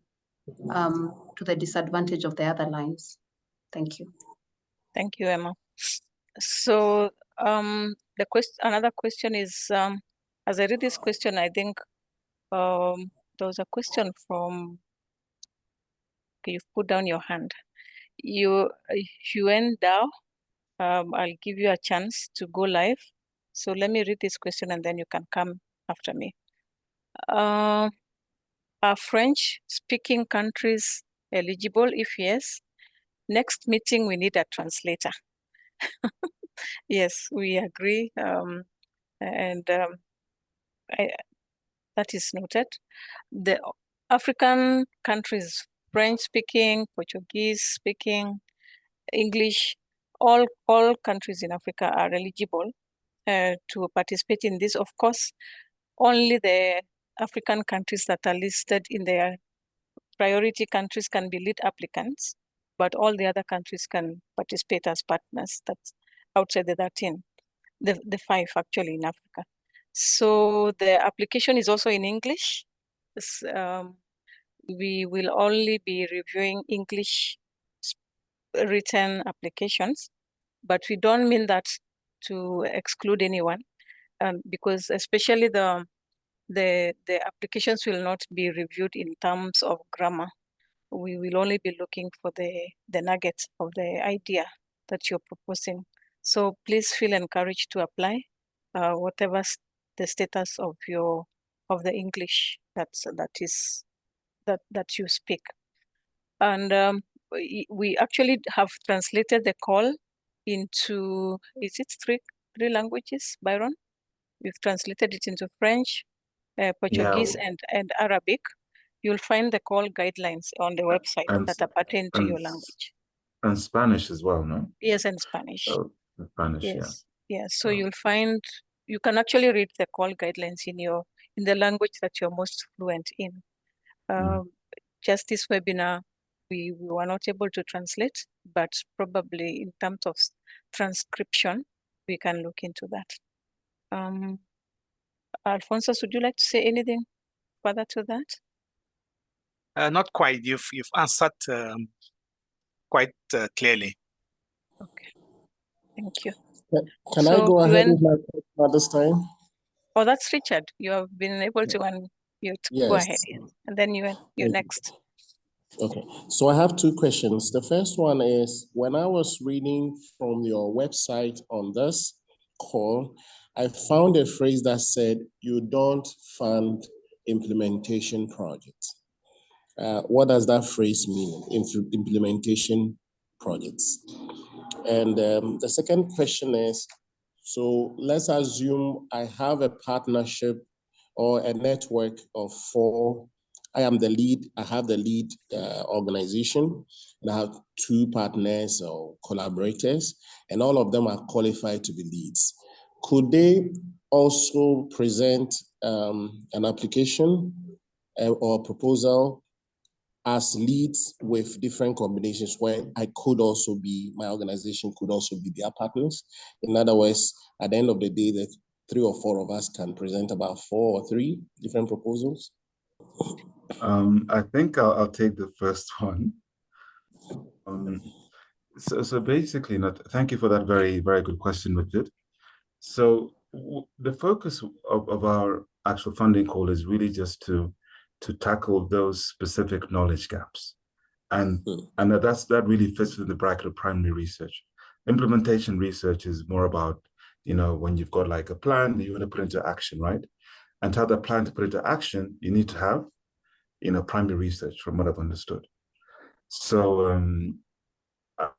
to the disadvantage of the other lines. Thank you. Thank you, Emma. So another question is, as I read this question, I think there was a question from, okay, you've put down your hand. Yuen Dao, I'll give you a chance to go live. So let me read this question and then you can come after me. Are French-speaking countries eligible? If yes, next meeting we need a translator. Yes, we agree. That is noted. The African countries French speaking, Portuguese speaking, English. All countries in Africa are eligible to participate in this. Of course, only the African countries that are listed in their priority countries can be lead applicants, but all the other countries can participate as partners. That's outside the 13, the 5 actually in Africa. So the application is also in English. We will only be reviewing English written applications, but we don't mean that to exclude anyone, because especially the applications will not be reviewed in terms of grammar. We will only be looking for the nuggets of the idea that you're proposing. So please feel encouraged to apply, whatever the status of the English that you speak. And we actually have translated the call into, is it three languages, Byron? We've translated it into French, Portuguese, and Arabic. You'll find the call guidelines on the website that are pertain to your language. And Spanish as well, no? Yes, and Spanish. Oh, Spanish, yes. Yeah. Yes. So you'll find, you can actually read the call guidelines in the language that you're most fluent in. Just this webinar, we were not able to translate, but probably in terms of transcription, we can look into that. Alfonso, would you like to say anything further to that? Not quite. You've answered quite clearly. Okay, thank you. Can I go ahead with my question at this time? Oh, that's Richard. You have been able to unmute. Yes. Go ahead, and then you're next. Okay, so I have 2 questions. The first one is, when I was reading from your website on this call, I found a phrase that said you don't fund implementation projects. What does that phrase mean, implementation projects? And the second question is, so let's assume I have a partnership or a network of 4. I am the lead, I have the lead organization, and I have 2 partners or collaborators, and all of them are qualified to be leads. Could they also present an application or proposal as leads with different combinations where I could also be, my organization could also be their partners? In other words, at the end of the day, that 3 or 4 of us can present about 4 or 3 different proposals? I think I'll take the first one. So basically, thank you for that very, very good question, Richard. So the focus of our actual funding call is really just to tackle those specific knowledge gaps. And that really fits within the bracket of primary research. Implementation research is more about, when you've got like a plan that you want to put into action, right? And to have that plan to put into action, you need to have, primary research, from what I've understood. So I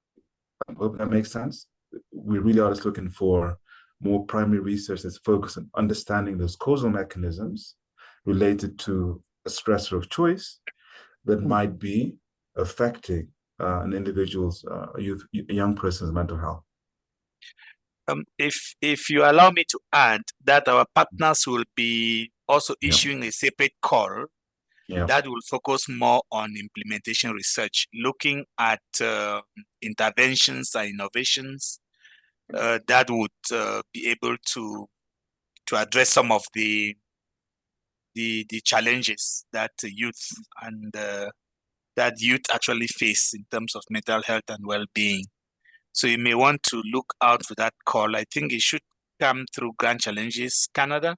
hope that makes sense. We really are just looking for more primary research that's focused on understanding those causal mechanisms related to a stressor of choice that might be affecting an individual's, a young person's mental health. If you allow me to add that our partners will be also issuing a separate call that will focus more on implementation research, looking at interventions and innovations that would be able to address some of the challenges that youth actually face in terms of mental health and well-being. So you may want to look out for that call. I think it should come through Grand Challenges Canada,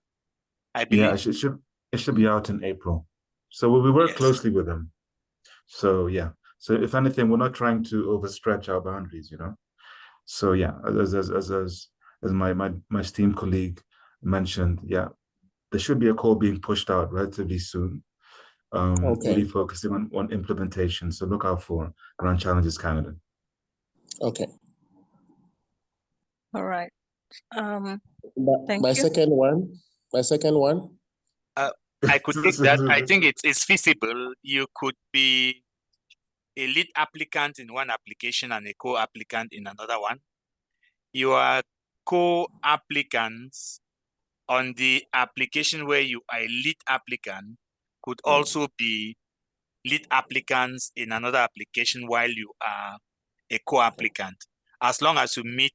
I believe. Yeah, it should be out in April. So we work closely with them. So yeah. So if anything, we're not trying to overstretch our boundaries, So yeah, as my esteemed colleague mentioned, there should be a call being pushed out relatively soon. Really focusing on implementation. So look out for Grand Challenges Canada. Okay. All right. Thank my you. second one. I could take that. I think it's feasible. You could be a lead applicant in one application and a co-applicant in another one. Your co-applicants on the application where you are a lead applicant could also be lead applicants in another application while you are a co-applicant, as long as you meet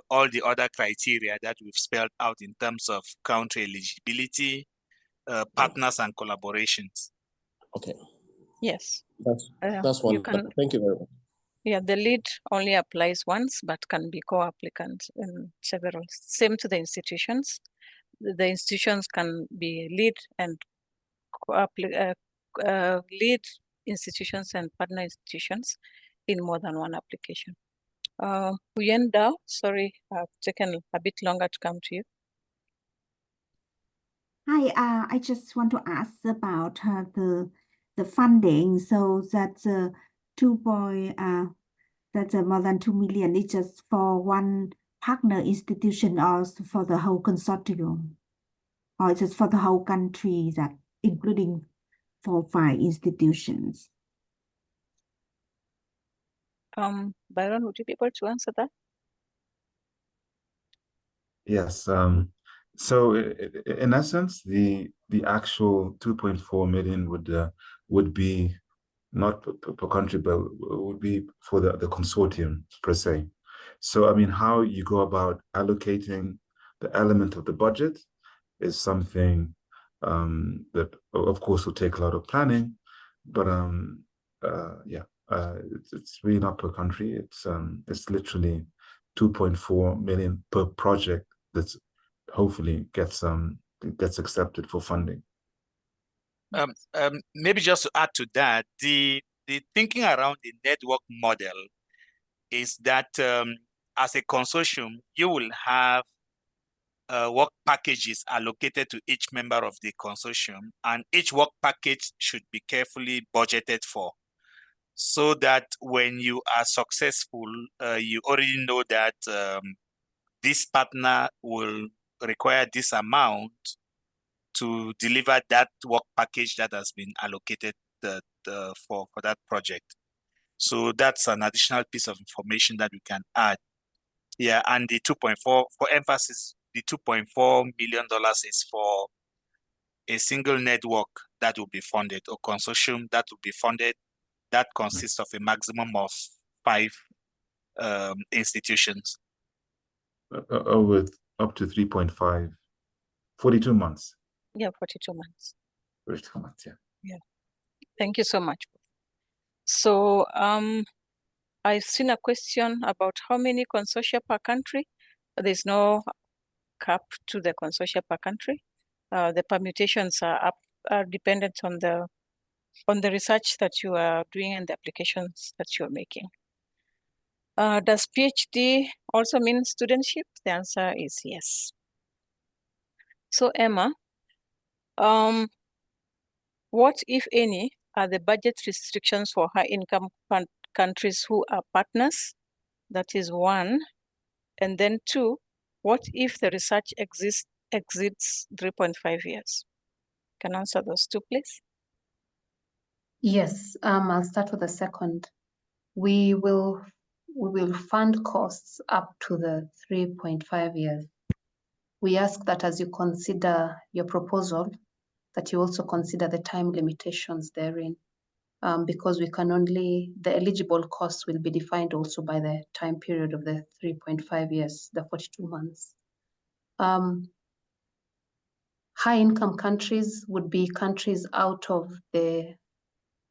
all the other criteria that we've spelled out in terms of country eligibility, partners and collaborations. Okay. Yes. That's You wonderful. can, Thank you very much. yeah, the lead only applies once, but can be co-applicants in several. Same to the institutions. The institutions can be lead and lead institutions and partner institutions in more than one application. Huyen Dao, sorry, I've taken a bit longer to come to you. Hi, I just want to ask about the funding. So that's more than 2 million. It's just for one partner institution or for the whole consortium, or it's just for the whole country, that including 4 or 5 institutions. Byron, would you be able to answer that? Yes. So in essence, the actual 2.4 million would be not per country, but would be for the consortium per se. So I mean, how you go about allocating the element of the budget is something that of course will take a lot of planning, but yeah, it's really not per country. It's literally 2.4 million per project that's hopefully gets accepted for funding. Maybe just to add to that, the thinking around the network model is that as a consortium, you will have work packages allocated to each member of the consortium, and each work package should be carefully budgeted for, so that when you are successful, you already know that this partner will require this amount to deliver that work package that has been allocated for that project. So that's an additional piece of information that we can add. Yeah, and the 2.4, for emphasis, the $2.4 million is for a single network that will be funded, or consortium that will be funded, that consists of a maximum of 5 institutions. With up to 3.5, 42 months. Yeah, 42 months. 42 months, yeah. Yeah. Thank you so much. So I've seen a question about how many consortia per country. There's no cap to the consortia per country. The permutations are dependent on the research that you are doing and the applications that you're making. Does PhD also mean studentship? The answer is yes. So Emma, what, if any, are the budget restrictions for high-income countries who are partners? That is 1. And then 2, what if the research exits 3.5 years? Can answer those 2, please? Yes, I'll start with the second. We will fund costs up to the 3.5 years. We ask that as you consider your proposal, that you also consider the time limitations therein, because we can only, the eligible costs will be defined also by the time period of the 3.5 years, the 42 months. High income countries would be countries out of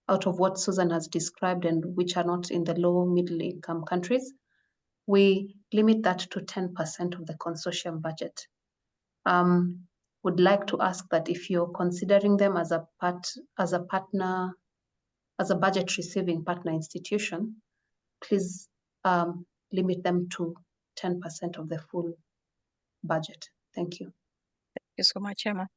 what Susan has described and which are not in the low middle income countries. We limit that to 10% of the consortium budget. Would like to ask that if you're considering them as a partner, as a budget receiving partner institution, please limit them to 10% of the full budget. Thank you. Thank you so much, Emma.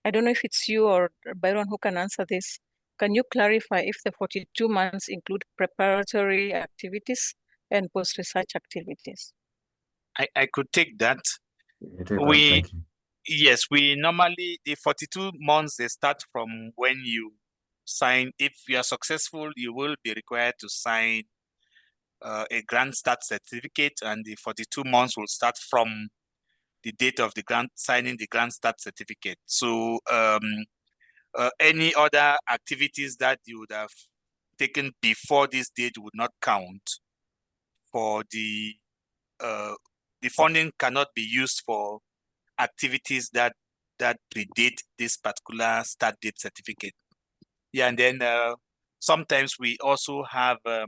I don't know if it's you or Byron who can answer this. Can you clarify if the 42 months include preparatory activities and post-research activities? I could take that. Thank you. Yes, we normally, the 42 months, they start from when you sign, if you are successful, you will be required to sign a grant start certificate, and the 42 months will start from the date of the grant signing the grant start certificate. So any other activities that you would have taken before this date would not count for the funding cannot be used for activities that predate this particular start date certificate. Yeah, and then sometimes we also have a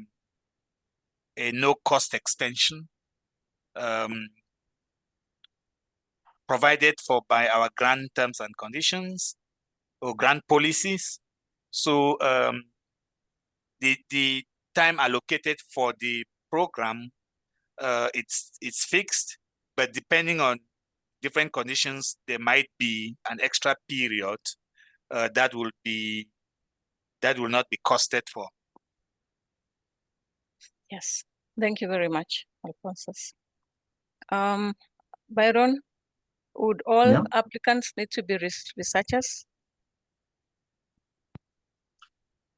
no cost extension provided for by our grant terms and conditions or grant policies. So the time allocated for the program, it's fixed, but depending on different conditions, there might be an extra period that will not be costed for. Yes, thank you very much, Alphonsus. Byron, would all Yeah. applicants need to be researchers?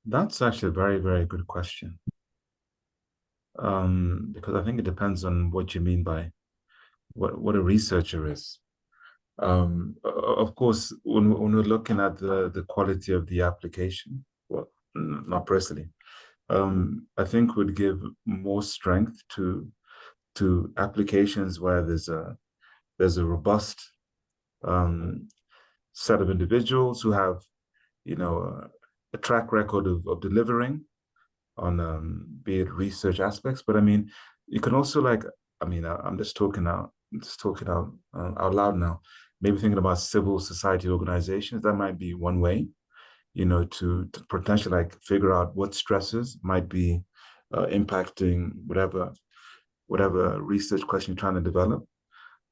That's actually a very, very good question. Because I think it depends on what you mean by what a researcher is. Of course, when we're looking at the quality of the application, well, not personally, I think would give more strength to applications where there's a robust set of individuals who have, a track record of delivering on be it research aspects. But I mean, you can also I'm just talking out loud now. Maybe thinking about civil society organizations, that might be one way, to potentially figure out what stresses might be impacting whatever research question you're trying to develop.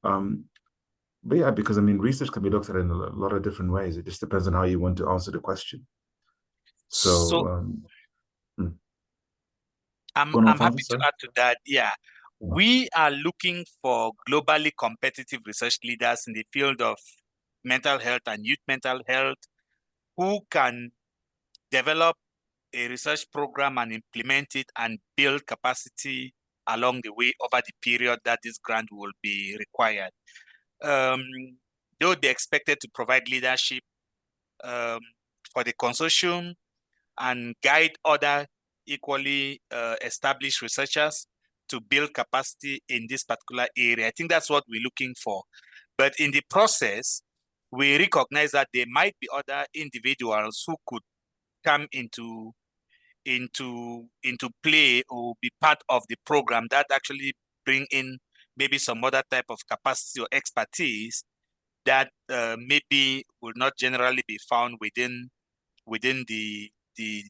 But yeah, because research can be looked at in a lot of different ways. It just depends on how you want to answer the question. I'm happy to add to that. Yeah, we are looking for globally competitive research leaders in the field of mental health and youth mental health who can develop a research program and implement it and build capacity along the way over the period that this grant will be required. They would be expected to provide leadership for the consortium and guide other equally established researchers to build capacity in this particular area. I think that's what we're looking for. But in the process, we recognize that there might be other individuals who could come into play or be part of the program that actually bring in maybe some other type of capacity or expertise that maybe will not generally be found within the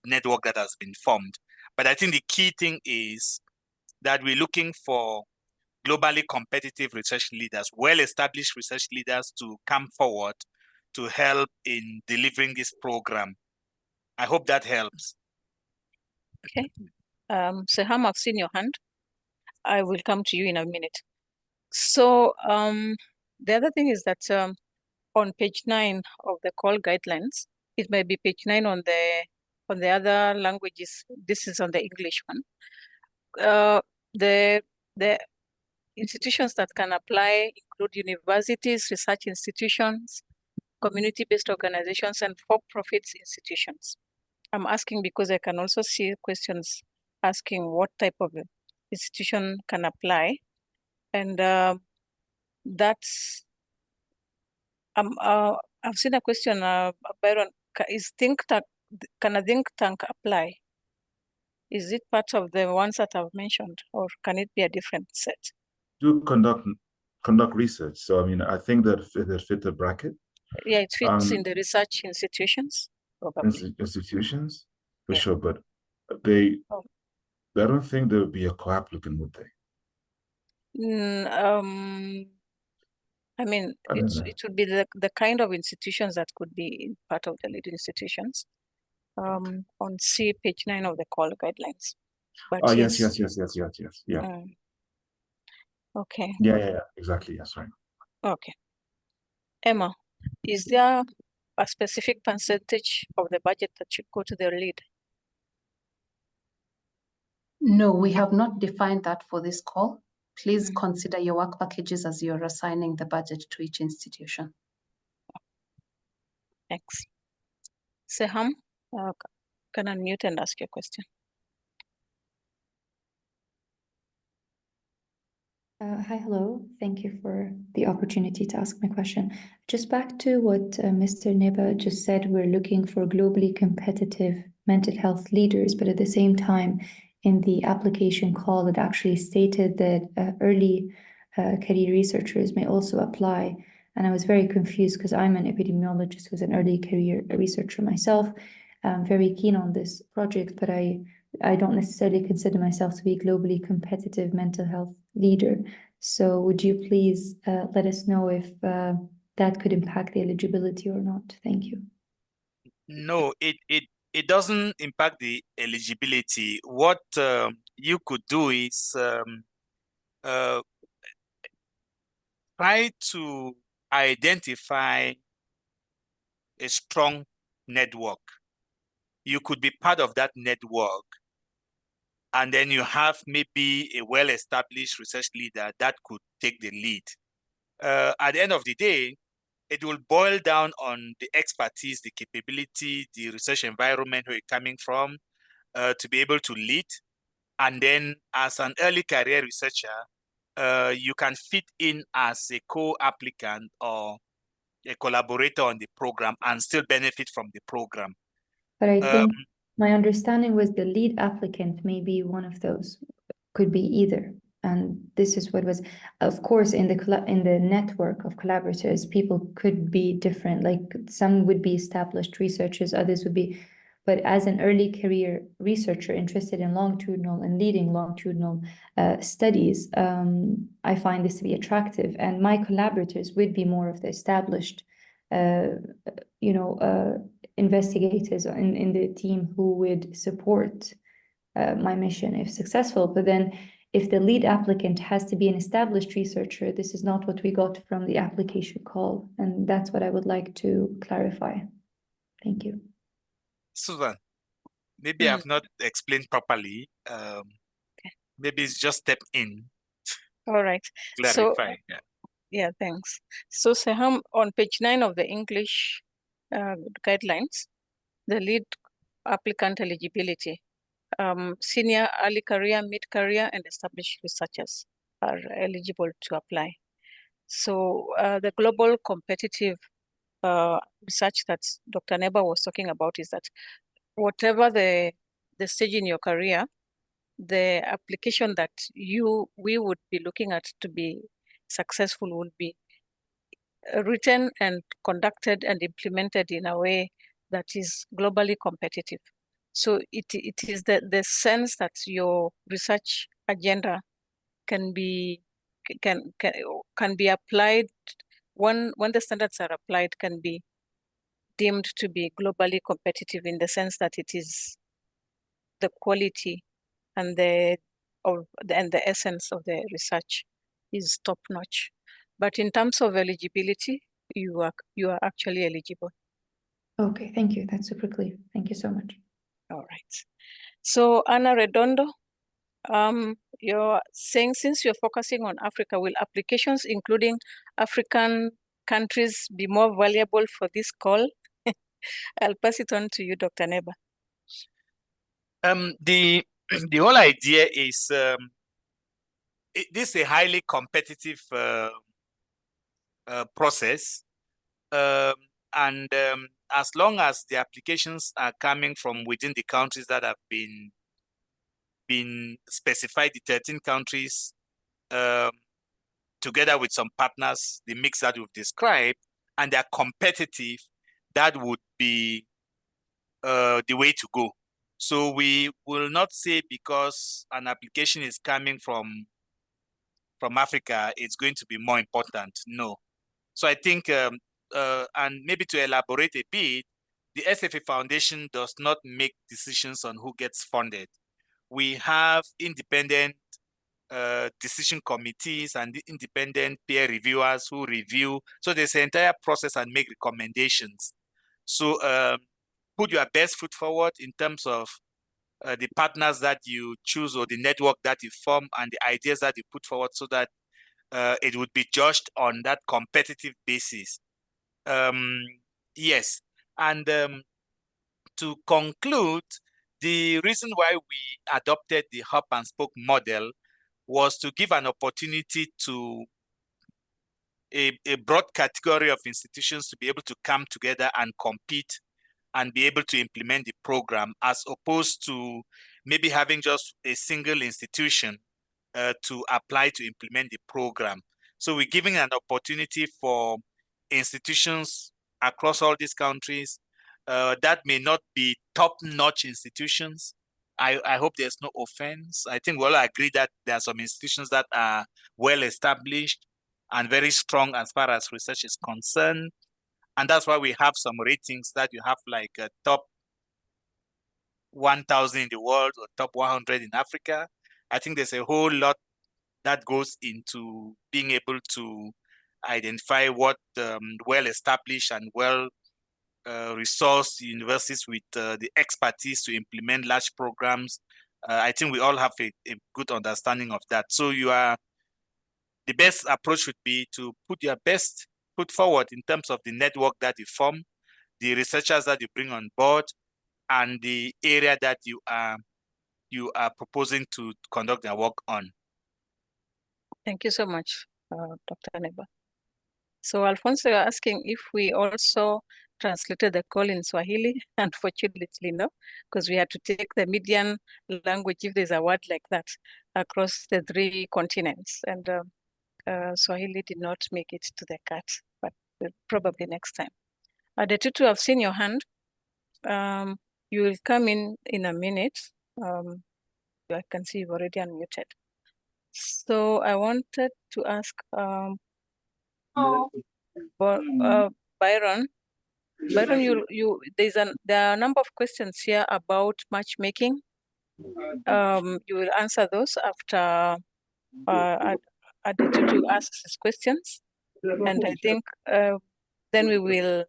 network that has been formed. But I think the key thing is that we're looking for globally competitive research leaders, well-established research leaders to come forward to help in delivering this program. I hope that helps. Okay. Seham, I've seen your hand. I will come to you in a minute. So the other thing is that on page 9 of the call guidelines, it may be page 9 on the other languages. This is on the English one. The institutions that can apply include universities, research institutions, community-based organizations, and for-profit institutions. I'm asking because I can also see questions asking what type of institution can apply. And that's, I've seen a question, Byron, can a think tank apply? Is it part of the ones that I've mentioned, or can it be a different set? Do conduct research. So I think that fit the bracket. Yeah, it fits in the research institutions, probably. Institutions, for Yeah. sure, but I don't think there would be a co-applicant, would they? It would be the kind of institutions that could be part of the lead institutions. On C, page 9 of the call guidelines. But yes. Yeah. Okay. Yeah, exactly. Yes, right. Okay. Emma, is there a specific percentage of the budget that should go to the lead? No, we have not defined that for this call. Please consider your work packages as you're assigning the budget to each institution. Thanks. Seham, can unmute and ask your question. Hi, hello. Thank you for the opportunity to ask my question. Just back to what Mr. Neba just said, we're looking for globally competitive mental health leaders, but at the same time, in the application call, it actually stated that early career researchers may also apply. And I was very confused because I'm an epidemiologist who's an early career researcher myself. I'm very keen on this project, but I don't necessarily consider myself to be a globally competitive mental health leader. So would you please let us know if that could impact the eligibility or not? Thank you. No, it doesn't impact the eligibility. What you could do is try to identify a strong network. You could be part of that network, and then you have maybe a well-established research leader that could take the lead. At the end of the day, it will boil down on the expertise, the capability, the research environment where you're coming from to be able to lead. And then as an early career researcher, you can fit in as a co-applicant or a collaborator on the program and still benefit from the program. But I think my understanding was the lead applicant may be one of those, could be either. And this is what was, of course, in the network of collaborators, people could be different. Like some would be established researchers, others would be, but as an early career researcher interested in longitudinal and leading longitudinal studies, I find this to be attractive. And my collaborators would be more of the established, investigators in the team who would support my mission if successful. But then if the lead applicant has to be an established researcher, this is not what we got from the application call. And that's what I would like to clarify. Thank you. Susan, maybe I've not explained properly. Maybe it's just step in. All right. Clarify. So, yeah, thanks. So Seham, on page 9 of the English guidelines, the lead applicant eligibility, senior, early career, mid-career, and established researchers are eligible to apply. So the global competitive research that Dr. Neba was talking about is that whatever the stage in your career, the application that we would be looking at to be successful would be written and conducted and implemented in a way that is globally competitive. So it is the sense that your research agenda can be applied when the standards are applied, can be deemed to be globally competitive in the sense that it is the quality and the essence of the research is top notch. But in terms of eligibility, you are actually eligible. Okay, thank you. That's super clear. Thank you so much. All right. So Anna Redondo, you're saying since you're focusing on Africa, will applications including African countries be more valuable for this call? I'll pass it on to you, Dr. Neba. The whole idea is this is a highly competitive process, and as long as the applications are coming from within the countries that have been specified, the 13 countries, together with some partners, the mix that we've described, and they're competitive, that would be the way to go. So we will not say because an application is coming from Africa, it's going to be more important. No. So I think, and maybe to elaborate a bit, the SFA Foundation does not make decisions on who gets funded. We have independent decision committees and independent peer reviewers who review. So there's an entire process and make recommendations. So put your best foot forward in terms of the partners that you choose or the network that you form and the ideas that you put forward, so that it would be judged on that competitive basis. Yes, and to conclude, the reason why we adopted the hub and spoke model was to give an opportunity to a broad category of institutions to be able to come together and compete and be able to implement the program, as opposed to maybe having just a single institution to apply to implement the program. So we're giving an opportunity for institutions across all these countries that may not be top-notch institutions. I hope there's no offense. I think we all agree that there are some institutions that are well established and very strong as far as research is concerned. And that's why we have some ratings that you have, like top 1,000 in the world or top 100 in Africa. I think there's a whole lot that goes into being able to identify what well-established and well-resourced universities with the expertise to implement large programs. I think we all have a good understanding of that. So the best approach would be to put your best foot forward in terms of the network that you form, the researchers that you bring on board, and the area that you are proposing to conduct their work on. Thank you so much, Dr. Neba. So Alfonso, you're asking if we also translated the call in Swahili. Unfortunately, no, because we had to take the median language, if there's a word like that, across the 3 continents. And Swahili did not make it to the cut, but probably next time. Adetutu, I've seen your hand. You will come in a minute. I can see you've already unmuted. So I wanted to ask Byron. Byron, there are a number of questions here about matchmaking. You will answer those after Adetutu asks his questions, and I think then we will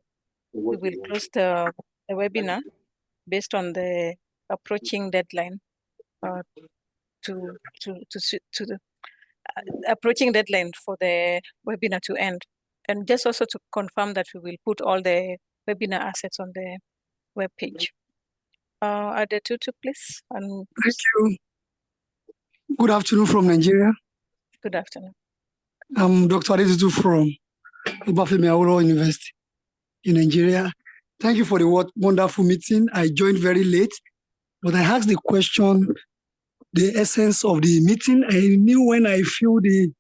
close the webinar based on the approaching deadline approaching deadline for the webinar to end. And just also to confirm that we will put all the webinar assets on the webpage. Adetutu, please. And thank you. Good afternoon from Nigeria. Good afternoon. I'm Dr. Adetutu from Obafemi Awolowo University in Nigeria. Thank you for the wonderful meeting. I joined very late, but I asked the question, the essence of the meeting. I knew when I filled the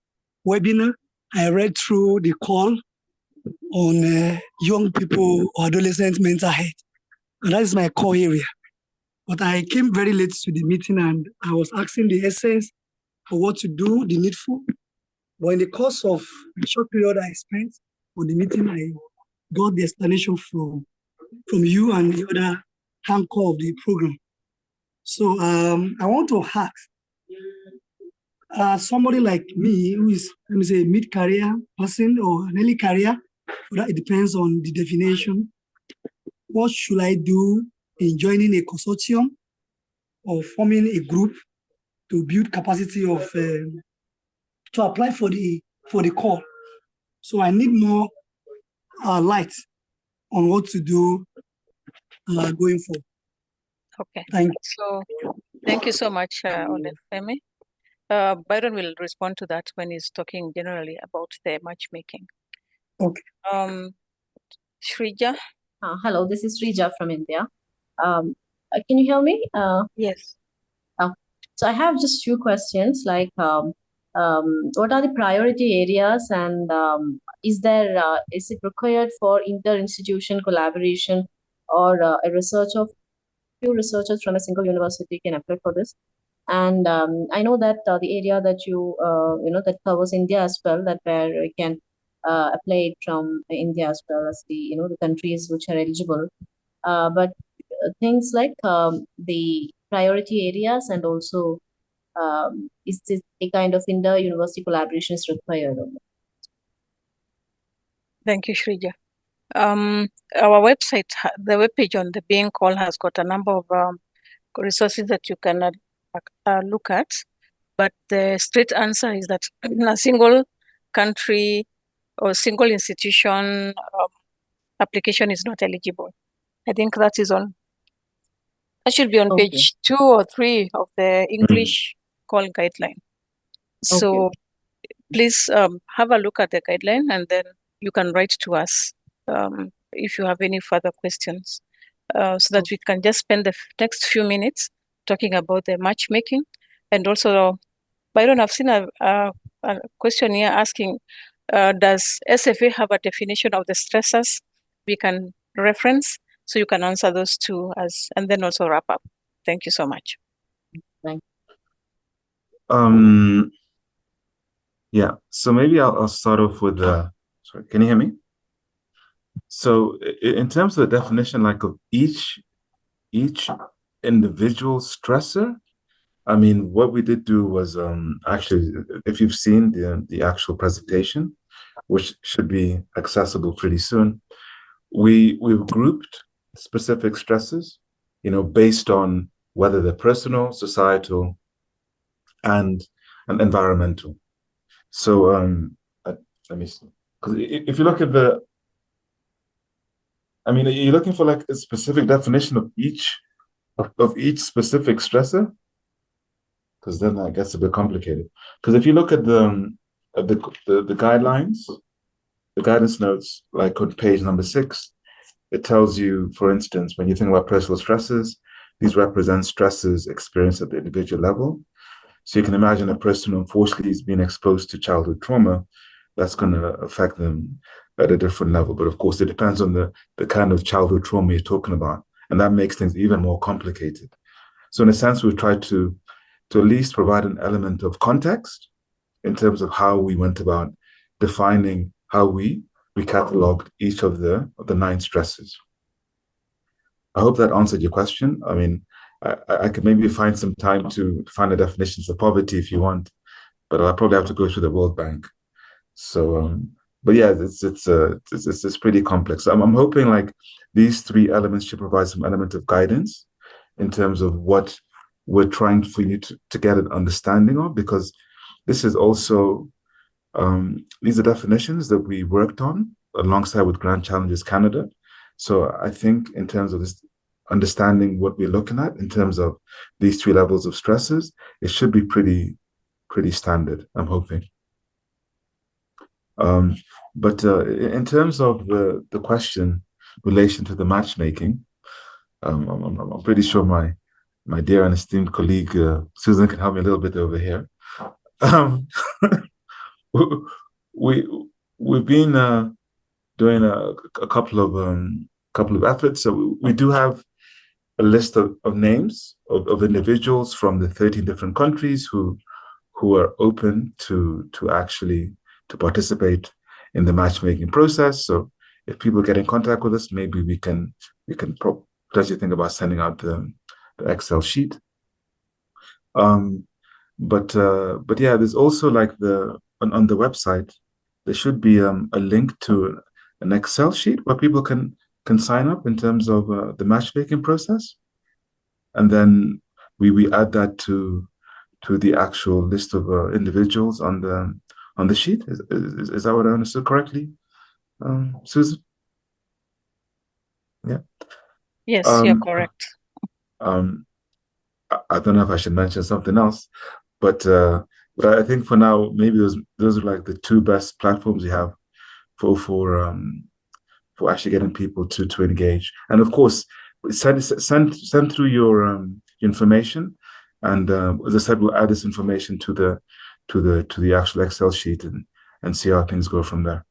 webinar, I read through the call on young people or adolescent mental health, and that is my core area. But I came very late to the meeting and I was asking the essence for what to do, the needful. But in the course of the short period I spent on the meeting, I got the explanation from you and the other anchor of the program. So I want to ask somebody like me who is, let me say, mid-career person or an early career, but it depends on the definition. What should I do in joining a consortium or forming a group to build capacity of to apply for the call? So I need more light on what to do going forward. Okay. Thank you. So thank you so much, Olefemi. Byron will respond to that when he's talking generally about the matchmaking. Okay. Shrija. Hello, this is Shrija from India. Can you hear me? Yes. So I have just few questions, like what are the priority areas, and is it required for inter-institution collaboration, or a few researchers from a single university can apply for this? And I know that the area that you that covers India as well, that where we can apply it from India as well as the the countries which are eligible. But things like the priority areas, and also is this a kind of inter-university collaboration is required? Thank you, Shrija. Our website, the webpage on the Being Call has got a number of resources that you can look at. But the straight answer is that a single country or single institution application is not eligible. I think that should be on Okay. page 2 or 3 of the English call guideline. So please have a look at the guideline, and then you can write to us if you have any further questions, so that we can just spend the next few minutes talking about the matchmaking. And also, Byron, I've seen a question here asking, does SFA have a definition of the stressors we can reference? So you can answer those two and then also wrap up. Thank you so much. Yeah, so maybe I'll start off with sorry, can you hear me? So in terms of the definition, like of each individual stressor, I mean, what we did do was actually, if you've seen the actual presentation, which should be accessible pretty soon, we've grouped specific stresses, based on whether they're personal, societal, and environmental. So let me see. Because if you look at are you looking for like a specific definition of each specific stressor? Because then that gets a bit complicated. Because if you look at the guidelines, the guidance notes, like on page number 6, it tells you, for instance, when you think about personal stresses, these represent stresses experienced at the individual level. So you can imagine a person, unfortunately, is being exposed to childhood trauma. That's going to affect them at a different level. But of course, it depends on the kind of childhood trauma you're talking about. And that makes things even more complicated. So in a sense, we've tried to at least provide an element of context in terms of how we went about defining how we cataloged each of the 9 stresses. I hope that answered your question. I mean, I could maybe find some time to find the definitions of poverty if you want, but I'll probably have to go through the World Bank. So, but yeah, it's pretty complex. I'm hoping like these 3 elements should provide some element of guidance in terms of what we're trying for you to get an understanding of, because this is also these are definitions that we worked on alongside with Grand Challenges Canada. So I think in terms of this understanding what we're looking at in terms of these 3 levels of stresses, it should be pretty standard, I'm hoping. But in terms of the question relation to the matchmaking, I'm pretty sure my dear and esteemed colleague Susan can help me a little bit over here. We've been doing a couple of efforts. So we do have a list of names of individuals from the 13 different countries who are open to actually to participate in the matchmaking process. So if people get in contact with us, maybe we can potentially think about sending out the Excel sheet. But yeah, there's also like on the website, there should be a link to an Excel sheet where people can sign up in terms of the matchmaking process, and then we add that to the actual list of individuals on the sheet. Is that what I understood correctly, Susan? Yeah. Yes, you're correct. I don't know if I should mention something else, but I think for now, maybe those are like the 2 best platforms you have for actually getting people to engage. And of course, send through your information, and as I said, we'll add this information to the actual Excel sheet and see how things go from there.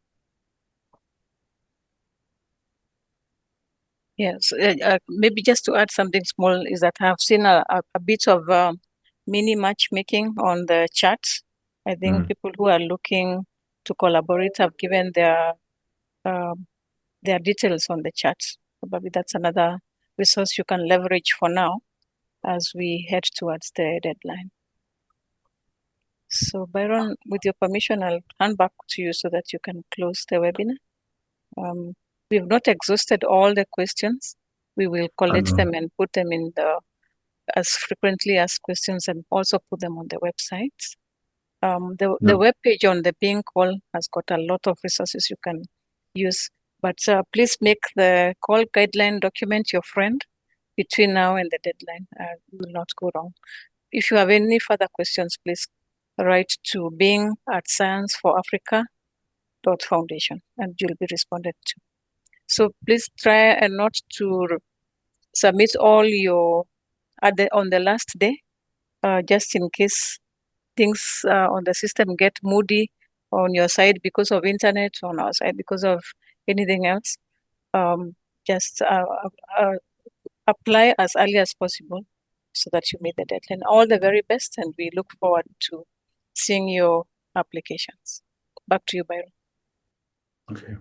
Yes, maybe just to add something small is that I've seen a bit of mini matchmaking on the chat. I think people who are looking to collaborate have given their details on the chat. Probably that's another resource you can leverage for now as we head towards the deadline. So Byron, with your permission, I'll hand back to you so that you can close the webinar. we've not exhausted all the questions. We will collect them and put them in the as frequently as questions and also put them on the website. The web page on the Being Call has got a lot of resources you can use, but please make the call guideline document your friend between now and the deadline. You will not go wrong. If you have any further questions, please write to being@scienceforafrica.foundation and you'll be responded to. So please try and not to submit all your on the last day, just in case things on the system get moody on your side because of internet, on our side because of anything else. Just apply as early as possible so that you meet the deadline. All the very best, and we look forward to seeing your applications. Back to you, Byron. Okay.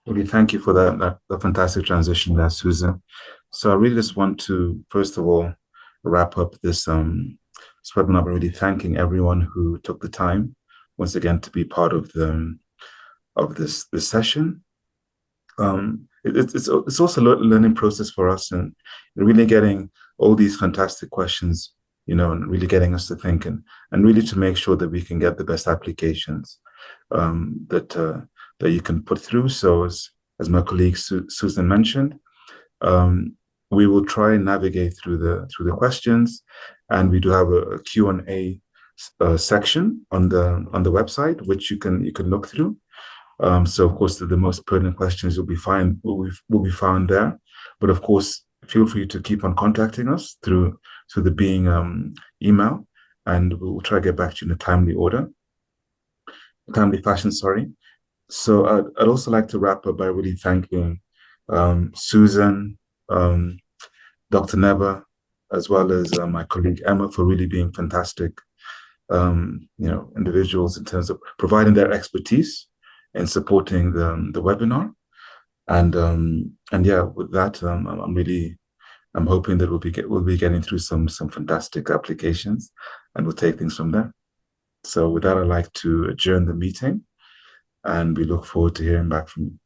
Really, thank you for that fantastic transition there, Susan. So I really just want to, first of all, wrap up this webinar by really thanking everyone who took the time once again to be part of this session. It's also a learning process for us, and really getting all these fantastic questions, and really getting us to think and really to make sure that we can get the best applications that you can put through. So as my colleague Susan mentioned, we will try and navigate through the questions, and we do have a Q&A section on the website which you can look through. So of course the most pertinent questions will be found there, but of course feel free to keep on contacting us through the Being email, and we'll try to get back to you in a timely fashion. So I'd also like to wrap up by really thanking Susan, Dr. Neba, as well as my colleague Emma for really being fantastic individuals in terms of providing their expertise and supporting the webinar. And yeah, with that, I'm hoping that we'll be getting through some fantastic applications, and we'll take things from there. So with that, I'd like to adjourn the meeting, and we look forward to hearing back from you.